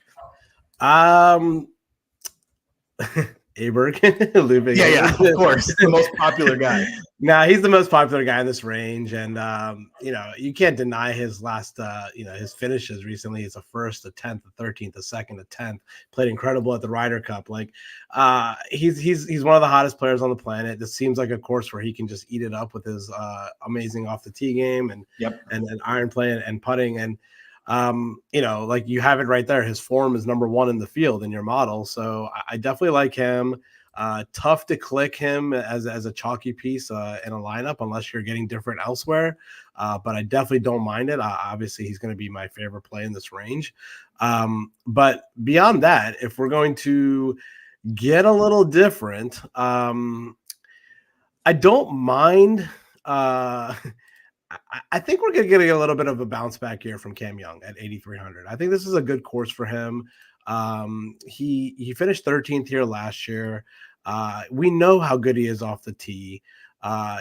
B: Aberg.
A: Yeah, of course. The most popular guy.
B: Now he's the most popular guy in this range, and you can't deny his last, his finishes recently. It's a first, a 10th, a 13th, a second, a 10th. Played incredible at the Ryder Cup. Like, he's one of the hottest players on the planet. This seems like a course where he can just eat it up with his amazing off the tee game and iron play and putting. And like you have it right there. His form is number one in the field in your model. So I definitely like him. Tough to click him as a chalky piece in a lineup unless you're getting different elsewhere. But I definitely don't mind it. Obviously, he's going to be my favorite play in this range. But beyond that, if we're going to get a little different, I don't mind. I think we're going to get a little bit of a bounce back here from Cam Young at 8,300. I think this is a good course for him. He finished 13th here last year. We know how good he is off the tee.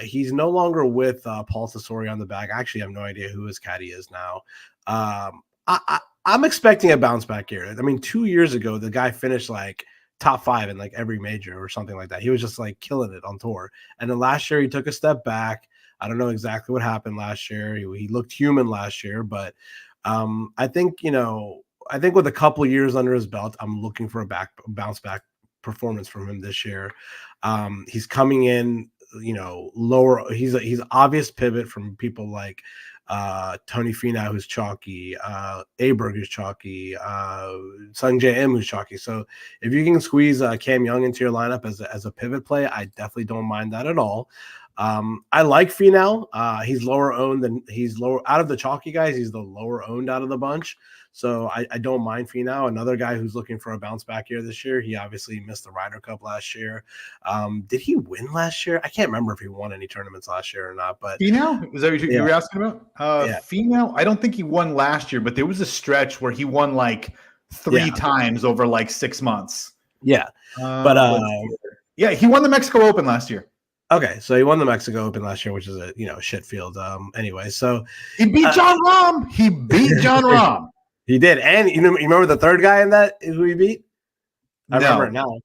B: He's no longer with Paul Tesori on the back. I actually have no idea who his caddy is now. I'm expecting a bounce back here. I mean, 2 years ago, the guy finished like top 5 in like every major or something like that. He was just like killing it on tour. And then last year he took a step back. I don't know exactly what happened last year. He looked human last year, but I think with a couple of years under his belt, I'm looking for a bounce back performance from him this year. He's coming in, lower. He's obvious pivot from people like Tony Finau, who's chalky, Aberg, who's chalky, Sungjae Im, who's chalky. So if you can squeeze Cam Young into your lineup as a pivot play, I definitely don't mind that at all. I like Finau. He's lower owned out of the chalky guys. He's the lower owned out of the bunch. So I don't mind Finau. Another guy who's looking for a bounce back here this year. He obviously missed the Ryder Cup last year. Did he win last year? I can't remember if he won any tournaments last year or not. But
A: Finau, was that what you were asking about? Finau, I don't think he won last year, but there was a stretch where he won like 3 times over like 6 months.
B: Yeah,
A: he won the Mexico Open last year.
B: Okay, so he won the Mexico Open last year, which is a shit field. Anyway, so
A: he beat John Rahm. He beat John Rahm.
B: He did, and you remember the third guy in that who he beat? I remember it now.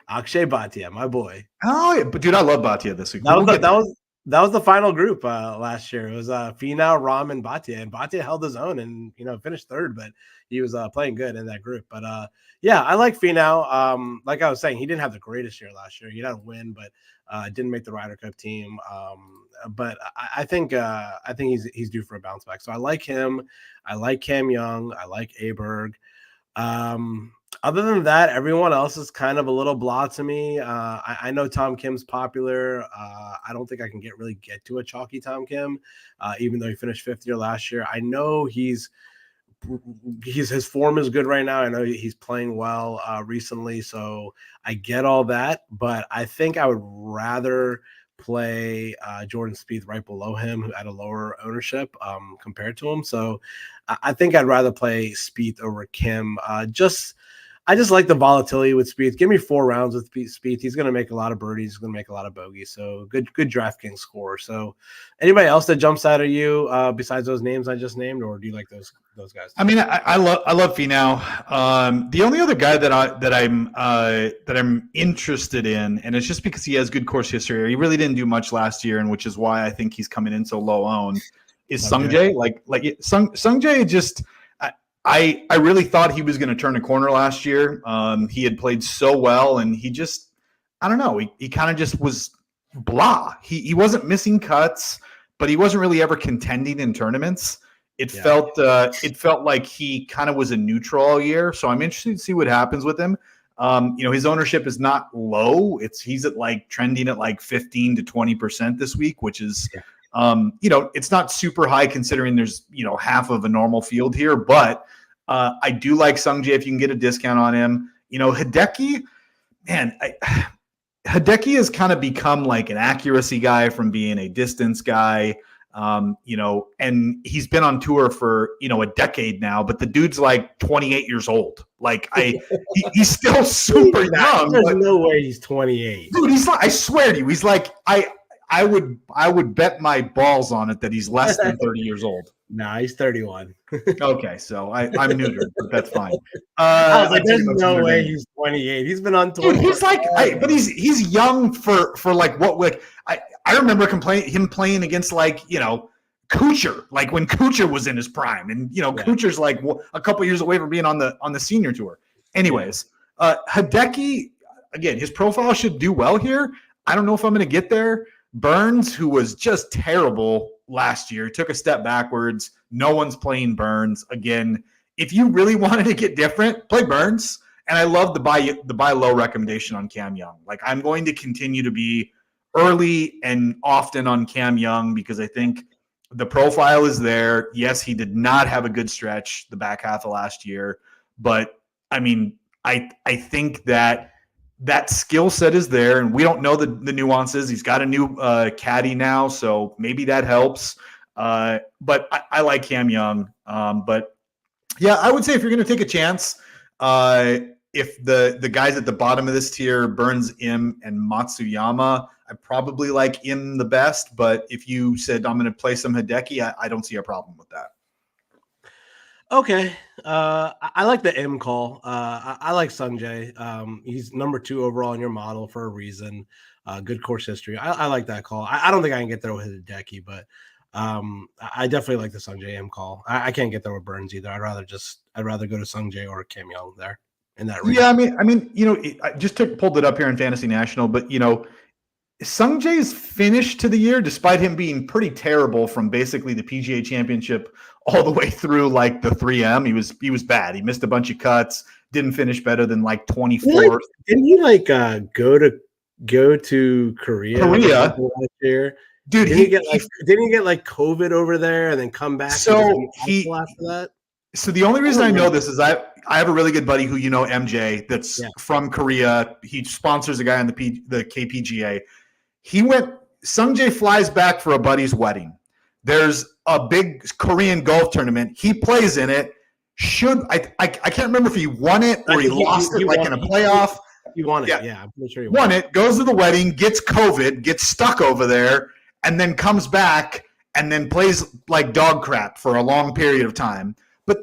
B: Akshay Bhatia, my boy.
A: Oh, yeah, but dude, I love Bhatia this week.
B: That was the final group last year. It was Finau, Rahm, and Bhatia, and Bhatia held his own and finished third, but he was playing good in that group. But I like Finau. Like I was saying, he didn't have the greatest year last year. He didn't win, but didn't make the Ryder Cup team. But I think he's due for a bounce back. So I like him. I like Cam Young. I like Aberg. Other than that, everyone else is kind of a little blah to me. I know Tom Kim's popular. I don't think I can really get to a chalky Tom Kim, even though he finished 5th year last year. I know his form is good right now. I know he's playing well recently, so I get all that. But I think I would rather play Jordan Spieth right below him, who had a lower ownership compared to him. So I think I'd rather play Spieth over Kim. I just like the volatility with Spieth. Give me 4 rounds with Spieth. He's going to make a lot of birdies. He's going to make a lot of bogeys. So good DraftKings score. So anybody else that jumps out at you besides those names I just named, or do you like those guys?
A: I mean, I love Finau. The only other guy that I'm interested in, and it's just because he has good course history. He really didn't do much last year, and which is why I think he's coming in so low owned. Is Sungjae. Sungjae just. I really thought he was going to turn a corner last year. He had played so well, and he just, I don't know, he kind of just was blah. He wasn't missing cuts, but he wasn't really ever contending in tournaments. It felt like he kind of was a neutral all year. So I'm interested to see what happens with him. His ownership is not low. He's at like trending at like 15 to 20% this week, which is, it's not super high considering there's, half of a normal field here, but I do like Sungjae if you can get a discount on him. Hideki, man, Hideki has kind of become like an accuracy guy from being a distance guy, and he's been on tour for, a decade now, but the dude's like 28 years old. Like he's still super young.
B: There's no way he's 28.
A: Dude, he's like, I swear to you, he's like, I would bet my balls on it that he's less than 30 years old.
B: Nah, he's 31.
A: Okay, so I'm neutered, but that's fine.
B: I was like,
A: I'm
B: there's
A: pretty much
B: no
A: neutered
B: way
A: anyway.
B: he's 28. He's been on tour.
A: Dude, he's like, but he's young for like what, like I remember him playing against, like, you know, Kuchar, like when Kuchar was in his prime, and you know, Kuchar's like a couple years away from being on the senior tour. Anyways, Hideki, again, his profile should do well here. I don't know if I'm going to get there. Burns, who was just terrible last year, took a step backwards. No one's playing Burns again. If you really wanted to get different, play Burns. And I love the buy low recommendation on Cam Young. Like, I'm going to continue to be early and often on Cam Young because I think the profile is there. Yes, he did not have a good stretch the back half of last year, but I mean, I think that skill set is there, and we don't know the nuances. He's got a new caddy now, so maybe that helps. But I like Cam Young. But yeah, I would say if you're going to take a chance, if the guys at the bottom of this tier, Burns, Im, and Matsuyama, I probably like Im the best. But if you said I'm going to play some Hideki, I don't see a problem with that.
B: Okay. I like the M call. I like Sanjay. He's number 2 overall in your model for a reason. Good course history. I like that call. I don't think I can get there with Hideki, but I definitely like the Sanjay M call. I can't get there with Burns either. I'd rather go to Sanjay or Cam Young there in that range.
A: Yeah, I mean, you know, I just pulled it up here in Fantasy National, but you know, Sungjae's finish to the year, despite him being pretty terrible from basically the PGA Championship all the way through like the 3M, he was bad. He missed a bunch of cuts, didn't finish better than like 24th.
B: Didn't he like go to Korea last year?
A: Dude,
B: didn't he get like COVID over there and then come back?
A: So
B: after that.
A: So the only reason I know this is I have a really good buddy who, you know, MJ, that's from Korea. He sponsors a guy on the KPGA. Sungjae flies back for a buddy's wedding. There's a big Korean golf tournament. He plays in it. I can't remember if he won it or he lost it in a playoff.
B: He won it. Yeah, I'm pretty sure he
A: won it. Goes to the wedding, gets COVID, gets stuck over there, and then comes back and then plays like dog crap for a long period of time. But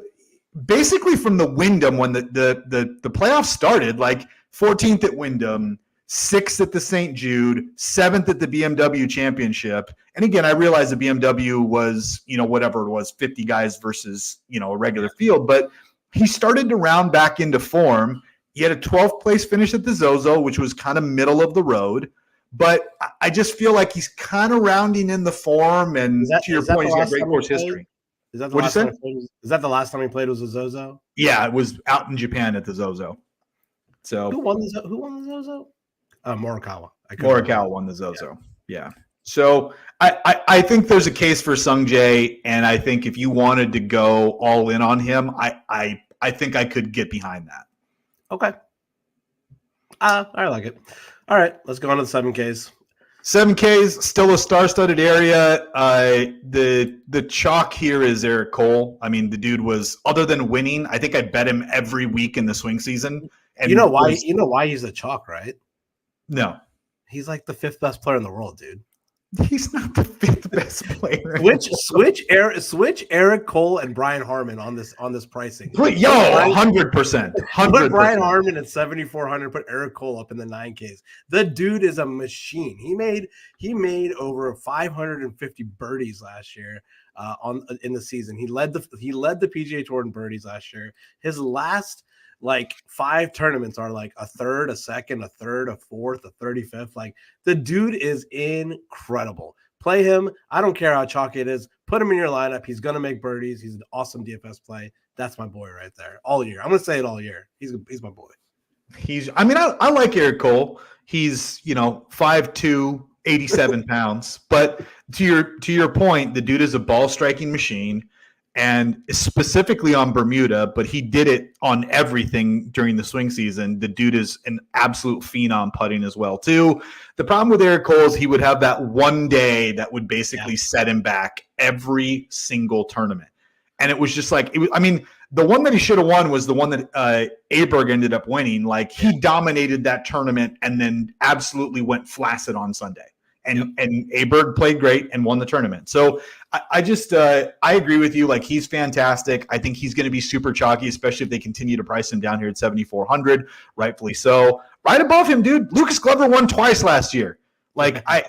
A: basically from the Wyndham, when the playoffs started, like 14th at Wyndham, 6th at the St. Jude, 7th at the BMW Championship. And again, I realize the BMW was, you know, whatever it was, 50 guys versus, you know, a regular field. But he started to round back into form. He had a 12th place finish at the Zozo, which was kind of middle of the road. But I just feel like he's kind of rounding in the form. And to your point, he's got great course history.
B: Is that the last time he played was a Zozo?
A: Yeah, it was out in Japan at the Zozo. So
B: who won the Zozo? Morikawa.
A: Morikawa won the Zozo. Yeah. So I think there's a case for Sungjae, and I think if you wanted to go all in on him, I think I could get behind that.
B: Okay. I like it. All right, let's go on to the 7Ks.
A: 7Ks, still a star-studded area. The chalk here is Eric Cole. I mean, the dude was, other than winning, I think I bet him every week in the swing season. And
B: you know why he's a chalk, right?
A: No.
B: He's like the 5th best player in the world, dude.
A: He's not the 5th best player.
B: Switch Eric Cole and Brian Harman on this pricing.
A: 100%.
B: Put Brian Harman at 7,400. Put Eric Cole up in the 9Ks. The dude is a machine. He made over 550 birdies last year in the season. He led the PGA Tour in birdies last year. His last like 5 tournaments are like a 3rd, a 2nd, a 3rd, a 4th, a 35th. Like the dude is incredible. Play him. I don't care how chalky it is. Put him in your lineup. He's going to make birdies. He's an awesome DFS play. That's my boy right there all year. I'm going to say it all year. He's my boy.
A: I like Eric Cole. He's, 5'2", 87 pounds. But to your point, the dude is a ball striking machine. And specifically on Bermuda, but he did it on everything during the swing season. The dude is an absolute phenom putting as well, too. The problem with Eric Cole is he would have that one day that would basically set him back every single tournament. And it was just like, the one that he should have won was the one that Aberg ended up winning. Like, he dominated that tournament and then absolutely went flaccid on Sunday. and Aberg played great and won the tournament. So I agree with you. Like, he's fantastic. I think he's going to be super chalky, especially if they continue to price him down here at 7,400, rightfully so. Right above him, dude, Lucas Glover won twice last year. Like, I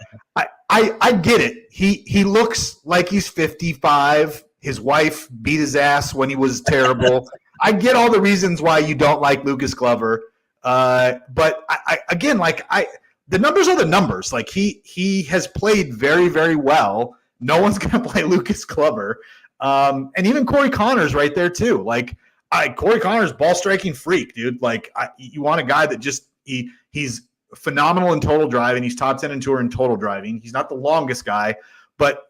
A: get it. He looks like he's 55. His wife beat his ass when he was terrible. I get all the reasons why you don't like Lucas Glover. But the numbers are the numbers. Like, he has played very, very well. No one's going to play Lucas Glover. And even Corey Connors right there too. Like, Corey Connors, ball striking freak, dude. Like, you want a guy that just, he's phenomenal in total driving. He's top 10 in tour in total driving. He's not the longest guy, but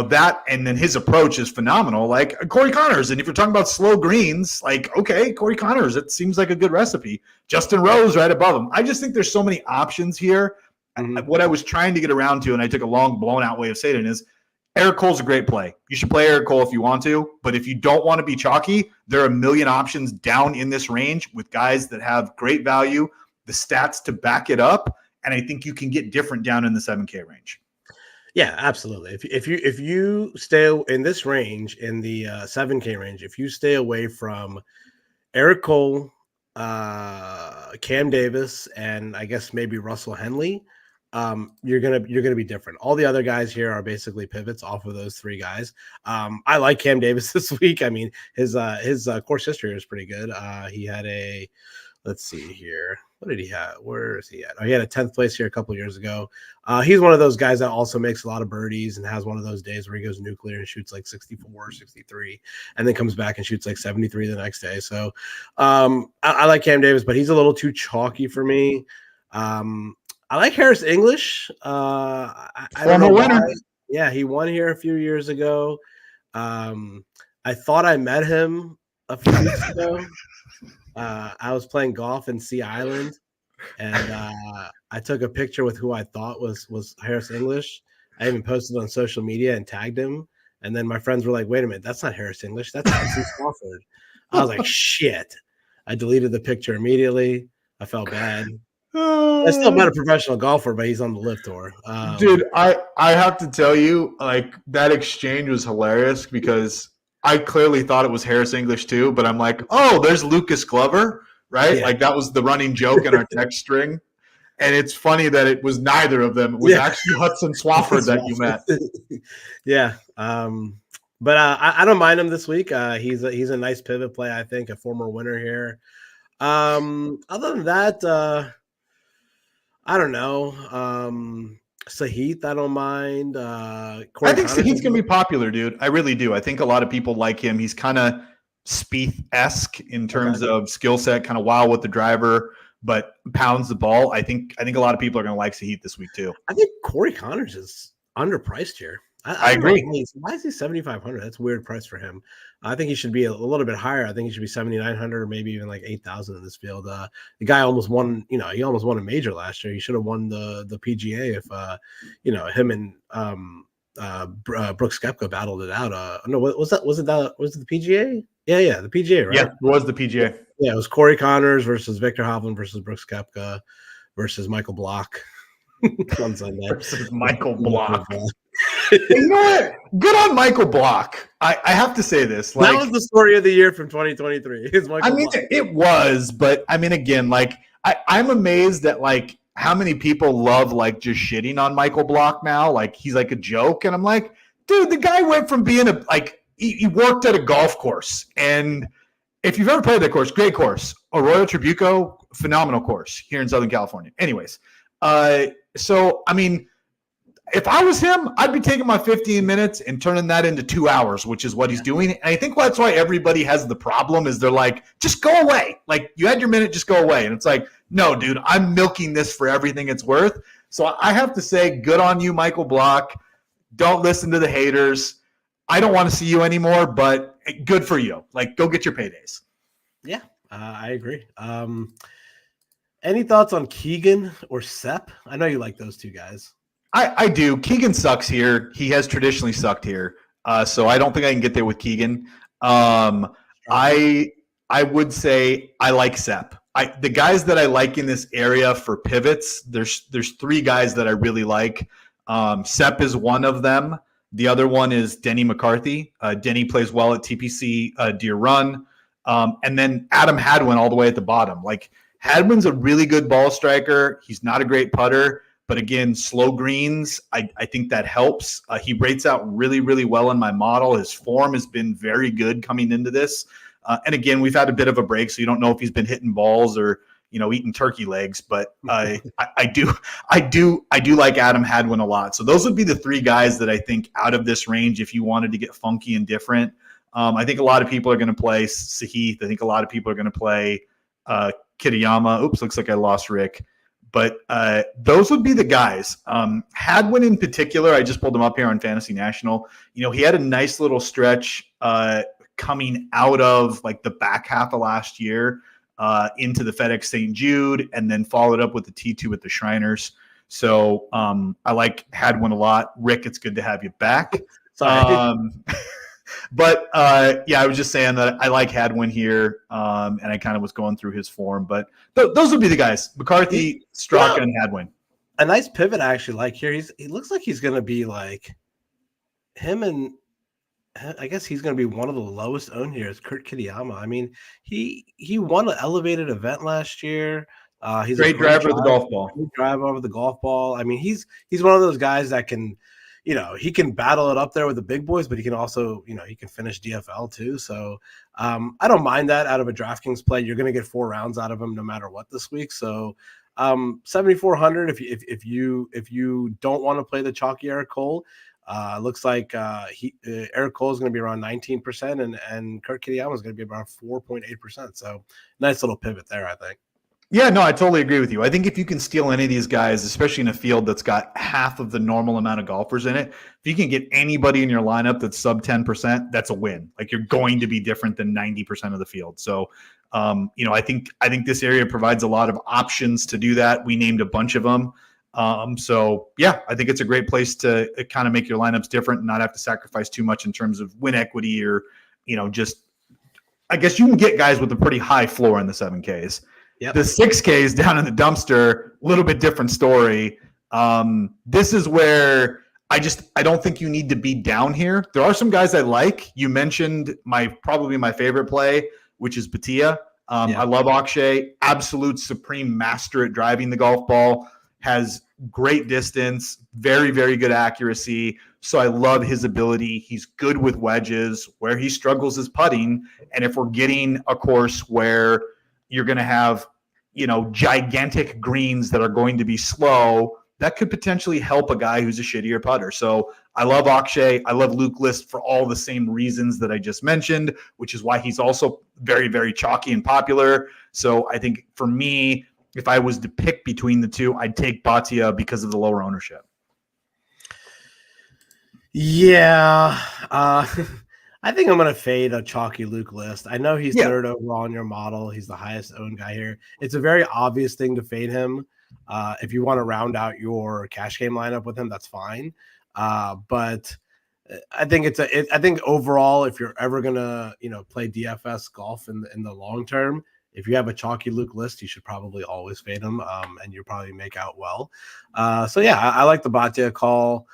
A: that, and then his approach is phenomenal. Like, Corey Connors. And if you're talking about slow greens, like, okay, Corey Connors, it seems like a good recipe. Justin Rose right above him. I just think there's so many options here. Mm-hmm. What I was trying to get around to, and I took a long blown out way of saying it, is Eric Cole's a great play. You should play Eric Cole if you want to, but if you don't want to be chalky, there are a million options down in this range with guys that have great value, the stats to back it up, and I think you can get different down in the 7K range.
B: Yeah, absolutely. If you stay in this range, in the 7K range, if you stay away from Eric Cole, Cam Davis, and I guess maybe Russell Henley, you're gonna be different. All the other guys here are basically pivots off of those three guys. I like Cam Davis this week. I mean, his course history is pretty good. He had a, let's see here. What did he have? Where is he at? Oh, he had a 10th place here a couple of years ago. He's one of those guys that also makes a lot of birdies and has one of those days where he goes nuclear and shoots like 64, 63, and then comes back and shoots like 73 the next day. So I like Cam Davis, but he's a little too chalky for me. I like Harris English. I don't know why. Yeah, he won here a few years ago. I thought I met him a few weeks ago. I was playing golf in Sea Island, and I took a picture with who I thought was Harris English. I even posted on social media and tagged him. And then my friends were like, "Wait a minute, that's not Harris English. That's Hudson Swafford." I was like, "Shit!" I deleted the picture immediately. I felt bad. I still met a professional golfer, but he's on the LIV tour.
A: Dude, I have to tell you, like, that exchange was hilarious because I clearly thought it was Harris English too, but I'm like, oh, there's Lucas Glover, right? Yeah. Like, that was the running joke in our text string. And it's funny that it was neither of them. It was actually Hudson Swafford that you met.
B: Yeah. But I don't mind him this week. He's a nice pivot play, I think, a former winner here. Other than that, I don't know. Sahith, I don't mind.
A: I think Sahith's going to be popular, dude. I really do. I think a lot of people like him. He's kind of Spieth-esque in terms of skill set, kind of wild with the driver, but pounds the ball. I think a lot of people are going to like Sahith this week too.
B: I think Corey Connors is underpriced here.
A: I agree.
B: Why is he 7,500? That's a weird price for him. I think he should be a little bit higher. I think he should be 7,900 or maybe even like 8,000 in this field. The guy almost won. He almost won a major last year. He should have won the PGA if him and Brooks Koepka battled it out. No, was it the PGA? Yeah, the PGA, right?
A: Yeah, it was the PGA.
B: Yeah, it was Corey Connors versus Victor Hovland versus Brooks Koepka versus Michael Block on Sunday.
A: Versus Michael Block. You know what? Good on Michael Block. I have to say this. Like,
B: that was the story of the year from 2023.
A: Block. It was, but I mean, again, like, I'm amazed at like how many people love like just shitting on Michael Block now. Like, he's like a joke, and I'm like, dude, the guy went from being he worked at a golf course, and if you've ever played that course, great course. Arroyo Trabuco, phenomenal course here in Southern California. Anyways, so I mean, if I was him, I'd be taking my 15 minutes and turning that into 2 hours, which is what he's doing. And I think that's why everybody has the problem is they're like, just go away. Like, you had your minute, just go away. And it's like, no, dude, I'm milking this for everything it's worth. So I have to say, good on you, Michael Block. Don't listen to the haters. I don't want to see you anymore, but good for you. Like, go get your paydays.
B: Yeah, I agree. Any thoughts on Keegan or Sepp? I know you like those two guys.
A: I do. Keegan sucks here. He has traditionally sucked here. So I don't think I can get there with Keegan. I would say I like Sepp. The guys that I like in this area for pivots, there's three guys that I really like. Sepp is one of them. The other one is Denny McCarthy. Denny plays well at TPC Deer Run. And then Adam Hadwin all the way at the bottom. Like, Hadwin's a really good ball striker. He's not a great putter, but again, slow greens, I think that helps. He rates out really, really well in my model. His form has been very good coming into this. And again, we've had a bit of a break, so you don't know if he's been hitting balls or eating turkey legs. But I do like Adam Hadwin a lot. So those would be the three guys that I think out of this range, if you wanted to get funky and different. I think a lot of people are going to play Sahith. I think a lot of people are going to play Kitayama. Oops, looks like I lost Rick. But those would be the guys. Hadwin in particular, I just pulled him up here on Fantasy National. He had a nice little stretch coming out of like the back half of last year into the FedEx St. Jude, and then followed up with the T2 at the Shriners. So I like Hadwin a lot. Rick, it's good to have you back.
B: Sorry.
A: But yeah, I was just saying that I like Hadwin here, and I kind of was going through his form. But those would be the guys: McCarthy, Straka, and Hadwin.
B: A nice pivot I actually like here. He looks like he's going to be like him, and I guess he's going to be one of the lowest owned here is Kurt Kitayama. I mean, he won an elevated event last year. He's
A: great driver of the golf ball.
B: Great driver over the golf ball. I mean, he's one of those guys that can. He can battle it up there with the big boys, but he can also, he can finish DFL too. So I don't mind that out of a DraftKings play. You're going to get 4 rounds out of him no matter what this week. So 7,400. If you don't want to play the chalky Eric Cole, looks like Eric Cole is going to be around 19%, and Kurt Kitayama is going to be around 4.8%. So nice little pivot there, I think.
A: Yeah, no, I totally agree with you. I think if you can steal any of these guys, especially in a field that's got half of the normal amount of golfers in it, if you can get anybody in your lineup that's sub 10%, that's a win. Like, you're going to be different than 90% of the field. So, I think this area provides a lot of options to do that. We named a bunch of them. So yeah, I think it's a great place to kind of make your lineups different and not have to sacrifice too much in terms of win equity or, just, I guess you can get guys with a pretty high floor in the 7Ks. Yep. The 6Ks down in the dumpster, a little bit different story. This is where I don't think you need to be down here. There are some guys I like. You mentioned probably my favorite play, which is Bhatia. I love Akshay, absolute supreme master at driving the golf ball, has great distance, very, very good accuracy. So I love his ability. He's good with wedges. Where he struggles is putting. And if we're getting a course where you're going to have, gigantic greens that are going to be slow, that could potentially help a guy who's a shittier putter. So I love Akshay. I love Luke List for all the same reasons that I just mentioned, which is why he's also very, very chalky and popular. So I think for me, if I was to pick between the two, I'd take Bhatia because of the lower ownership.
B: Yeah. I think I'm going to fade a chalky Luke List. I know he's third overall in your model. He's the highest owned guy here. It's a very obvious thing to fade him. If you want to round out your cash game lineup with him, that's fine. But I think I think overall, if you're ever going to, play DFS golf in the long term, if you have a chalky Luke List, you should probably always fade him, and you'll probably make out well. So yeah, I like the Bhatia call.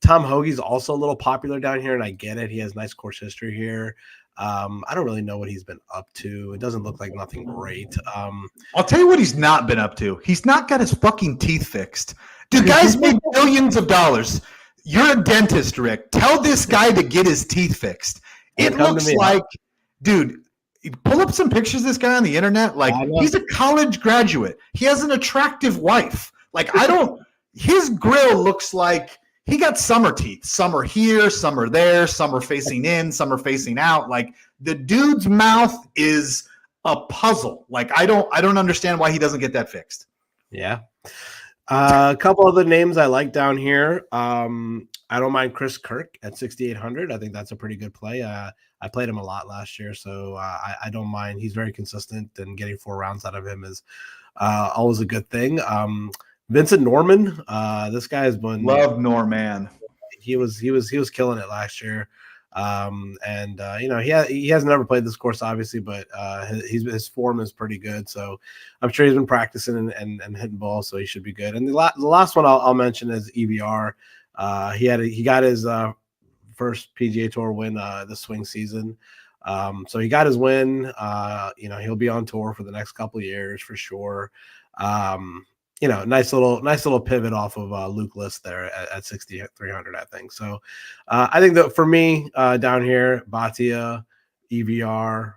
B: Tom Hoagie's also a little popular down here, and I get it. He has nice course history here. I don't really know what he's been up to. It doesn't look like nothing great.
A: I'll tell you what he's not been up to. He's not got his fucking teeth fixed. Dude, guys make billions of dollars. You're a dentist, Rick. Tell this guy to get his teeth fixed. It looks like, dude, pull up some pictures of this guy on the internet. Like, he's a college graduate. He has an attractive wife. Like, his grill looks like he got summer teeth. Some are here, some are there, some are facing in, some are facing out. Like, the dude's mouth is a puzzle. Like, I don't understand why he doesn't get that fixed.
B: Yeah. A couple other names I like down here. I don't mind Chris Kirk at 6,800. I think that's a pretty good play. I played him a lot last year, so I don't mind. He's very consistent, and getting 4 rounds out of him is always a good thing. Vincent Norman, this guy has been
A: love Norman.
B: He was killing it last year. He hasn't never played this course obviously, but his form is pretty good. So I'm sure he's been practicing and hitting balls, so he should be good. And the last one I'll mention is EVR. He got his first PGA Tour win the swing season. So he got his win. He'll be on tour for the next couple of years for sure. Nice little pivot off of Luke List there at 6,300, I think. So I think that for me down here, Bhatia, EVR,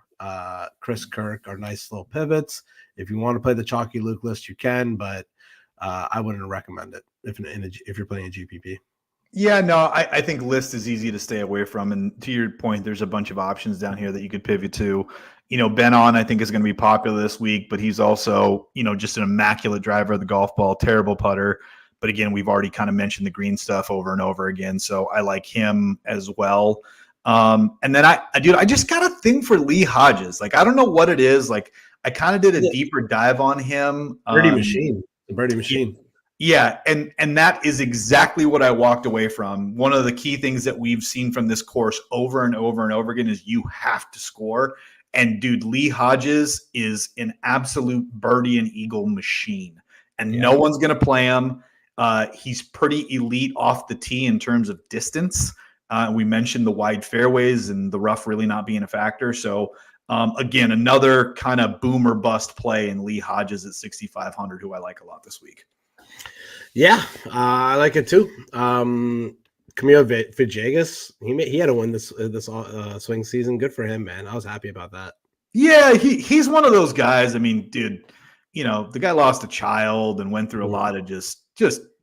B: Chris Kirk are nice little pivots. If you want to play the chalky Luke List, you can, but I wouldn't recommend it if you're playing a GPP.
A: Yeah, no, I think List is easy to stay away from. And to your point, there's a bunch of options down here that you could pivot to. Ben On, I think, is going to be popular this week, but he's also, just an immaculate driver of the golf ball, terrible putter. But again, we've already kind of mentioned the green stuff over and over again. So I like him as well. And then I just got a thing for Lee Hodges. Like, I don't know what it is. Like, I kind of did a deeper dive on him.
B: The birdie machine.
A: Yeah, and that is exactly what I walked away from. One of the key things that we've seen from this course over and over and over again is you have to score. And dude, Lee Hodges is an absolute birdie and eagle machine. And no one's going to play him. He's pretty elite off the tee in terms of distance. We mentioned the wide fairways and the rough really not being a factor. So again, another kind of boom or bust play in Lee Hodges at 6,500, who I like a lot this week.
B: Yeah, I like it too. Camilo Villegas, he had to win this swing season. Good for him, man. I was happy about that.
A: Yeah, he's one of those guys. I mean, dude, the guy lost a child and went through a lot of just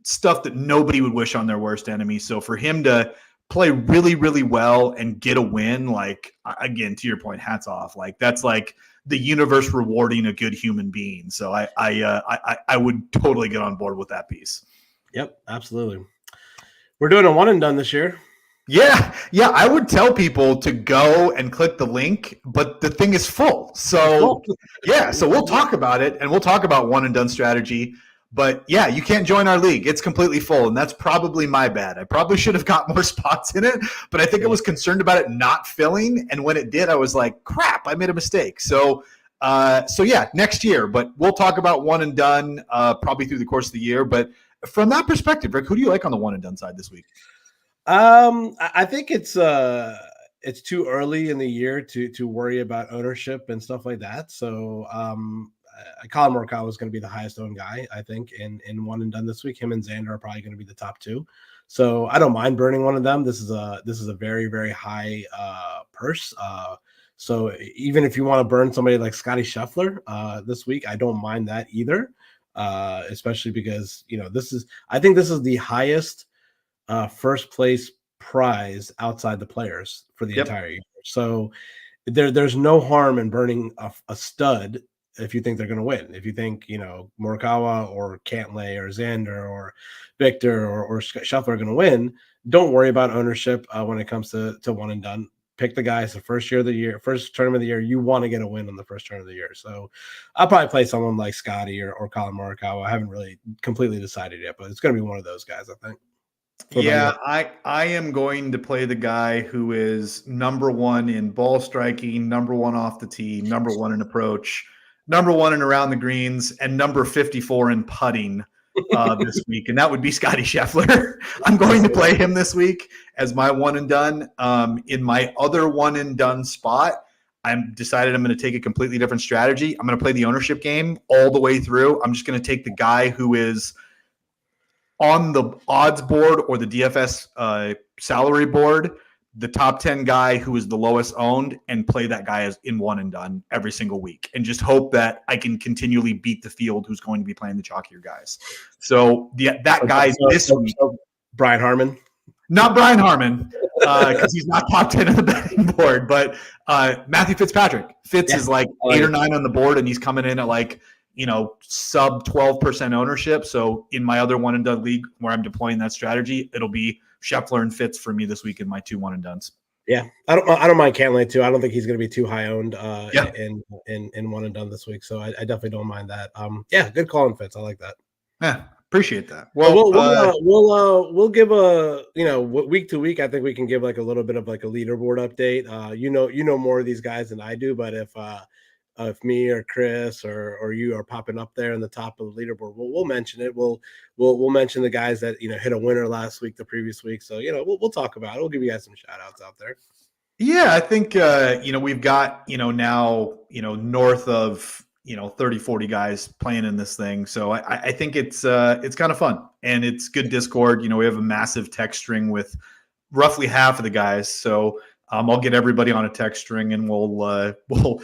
A: stuff that nobody would wish on their worst enemy. So for him to play really, really well and get a win, like, again, to your point, hats off. Like, that's like the universe rewarding a good human being. So I would totally get on board with that piece.
B: Yep, absolutely. We're doing a one and done this year.
A: Yeah. I would tell people to go and click the link, but the thing is full. So so we'll talk about it, and we'll talk about one and done strategy. But yeah, you can't join our league. It's completely full, and that's probably my bad. I probably should have got more spots in it, but I think I was concerned about it not filling. And when it did, I was like, crap, I made a mistake. So yeah, next year. But we'll talk about one and done probably through the course of the year. But from that perspective, Rick, who do you like on the one and done side this week?
B: I think it's too early in the year to worry about ownership and stuff like that. So Colin Morikawa is going to be the highest owned guy, I think, in one and done this week. Him and Xander are probably going to be the top two. So I don't mind burning one of them. This is a very, very high purse. So even if you want to burn somebody like Scotty Scheffler this week, I don't mind that either. Especially because I think this is the highest first place prize outside the players for the entire year. So there's no harm in burning a stud if you think they're going to win. If you think, Morikawa or Cantlay or Xander or Victor or Scheffler are going to win, don't worry about ownership when it comes to one and done. Pick the guys the first tournament of the year. You want to get a win on the first tournament of the year. So I'll probably play someone like Scotty or Colin Morikawa. I haven't really completely decided yet, but it's going to be one of those guys, I think.
A: Yeah, I am going to play the guy who is number one in ball striking, number one off the tee, number one in approach, number one in around the greens, and number 54 in putting this week. And that would be Scotty Scheffler. I'm going to play him this week as my one and done. In my other one and done spot, I'm decided I'm going to take a completely different strategy. I'm going to play the ownership game all the way through. I'm just going to take the guy who is on the odds board or the DFS salary board, the top 10 guy who is the lowest owned, and play that guy as in one and done every single week, and just hope that I can continually beat the field who's going to be playing the chalkier guys. So that guy this week,
B: Brian Harman,
A: not Brian Harman, because he's not top 10 on the betting board, but Matthew Fitzpatrick. Fitz is like 8 or 9 on the board, and he's coming in at like, sub 12% ownership. So in my other one and done league where I'm deploying that strategy, it'll be Scheffler and Fitz for me this week in my 2 one and dones.
B: Yeah, I don't mind Cantlay too. I don't think he's going to be too high owned in one and done this week. So I definitely don't mind that. Yeah, good call on Fitz. I like that.
A: Yeah, Appreciate that.
B: Well,
A: Well,
B: we'll give a week to week. I think we can give like a little bit of like a leaderboard update. You know more of these guys than I do, but if me or Chris or you are popping up there in the top of the leaderboard, we'll mention it. We'll mention the guys that hit a winner last week, the previous week. So we'll talk about it. We'll give you guys some shout outs out there.
A: yeah, I think we've got now north of 30, 40 guys playing in this thing. So I think it's kind of fun, and it's good Discord. We have a massive text string with roughly half of the guys. So I'll get everybody on a text string, and we'll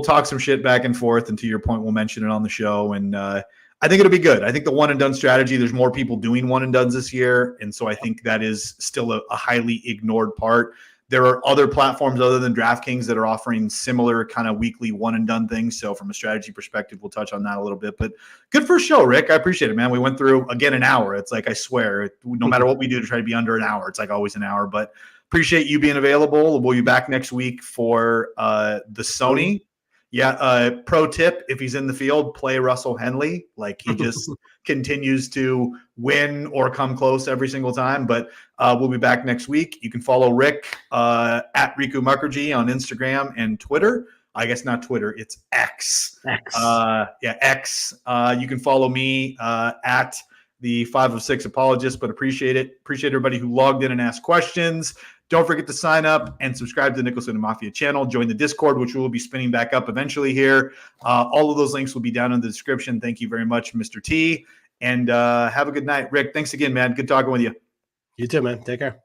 A: talk some shit back and forth. And to your point, we'll mention it on the show. And I think it'll be good. I think the one and done strategy, there's more people doing one and dones this year. And so I think that is still a highly ignored part. There are other platforms other than DraftKings that are offering similar kind of weekly one and done things. So from a strategy perspective, we'll touch on that a little bit. But good first show, Rick. I appreciate it, man. We went through, again, an hour. It's like, I swear, no matter what we do to try to be under an hour, it's like always an hour. But appreciate you being available. We'll be back next week for the Sony. Yeah, pro tip, if he's in the field, play Russell Henley. Like, he just continues to win or come close every single time. But we'll be back next week. You can follow Rick at Riku Mukherjee on Instagram and Twitter. I guess not Twitter, it's X. X. You can follow me at the 506 Apologist, but appreciate it. Appreciate everybody who logged in and asked questions. Don't forget to sign up and subscribe to the Nicholson and Mafia channel. Join the Discord, which will be spinning back up eventually here. All of those links will be down in the description. Thank you very much, Mr. T. And have a good night. Rick, thanks again, man. Good talking with you.
B: You too, man. Take care.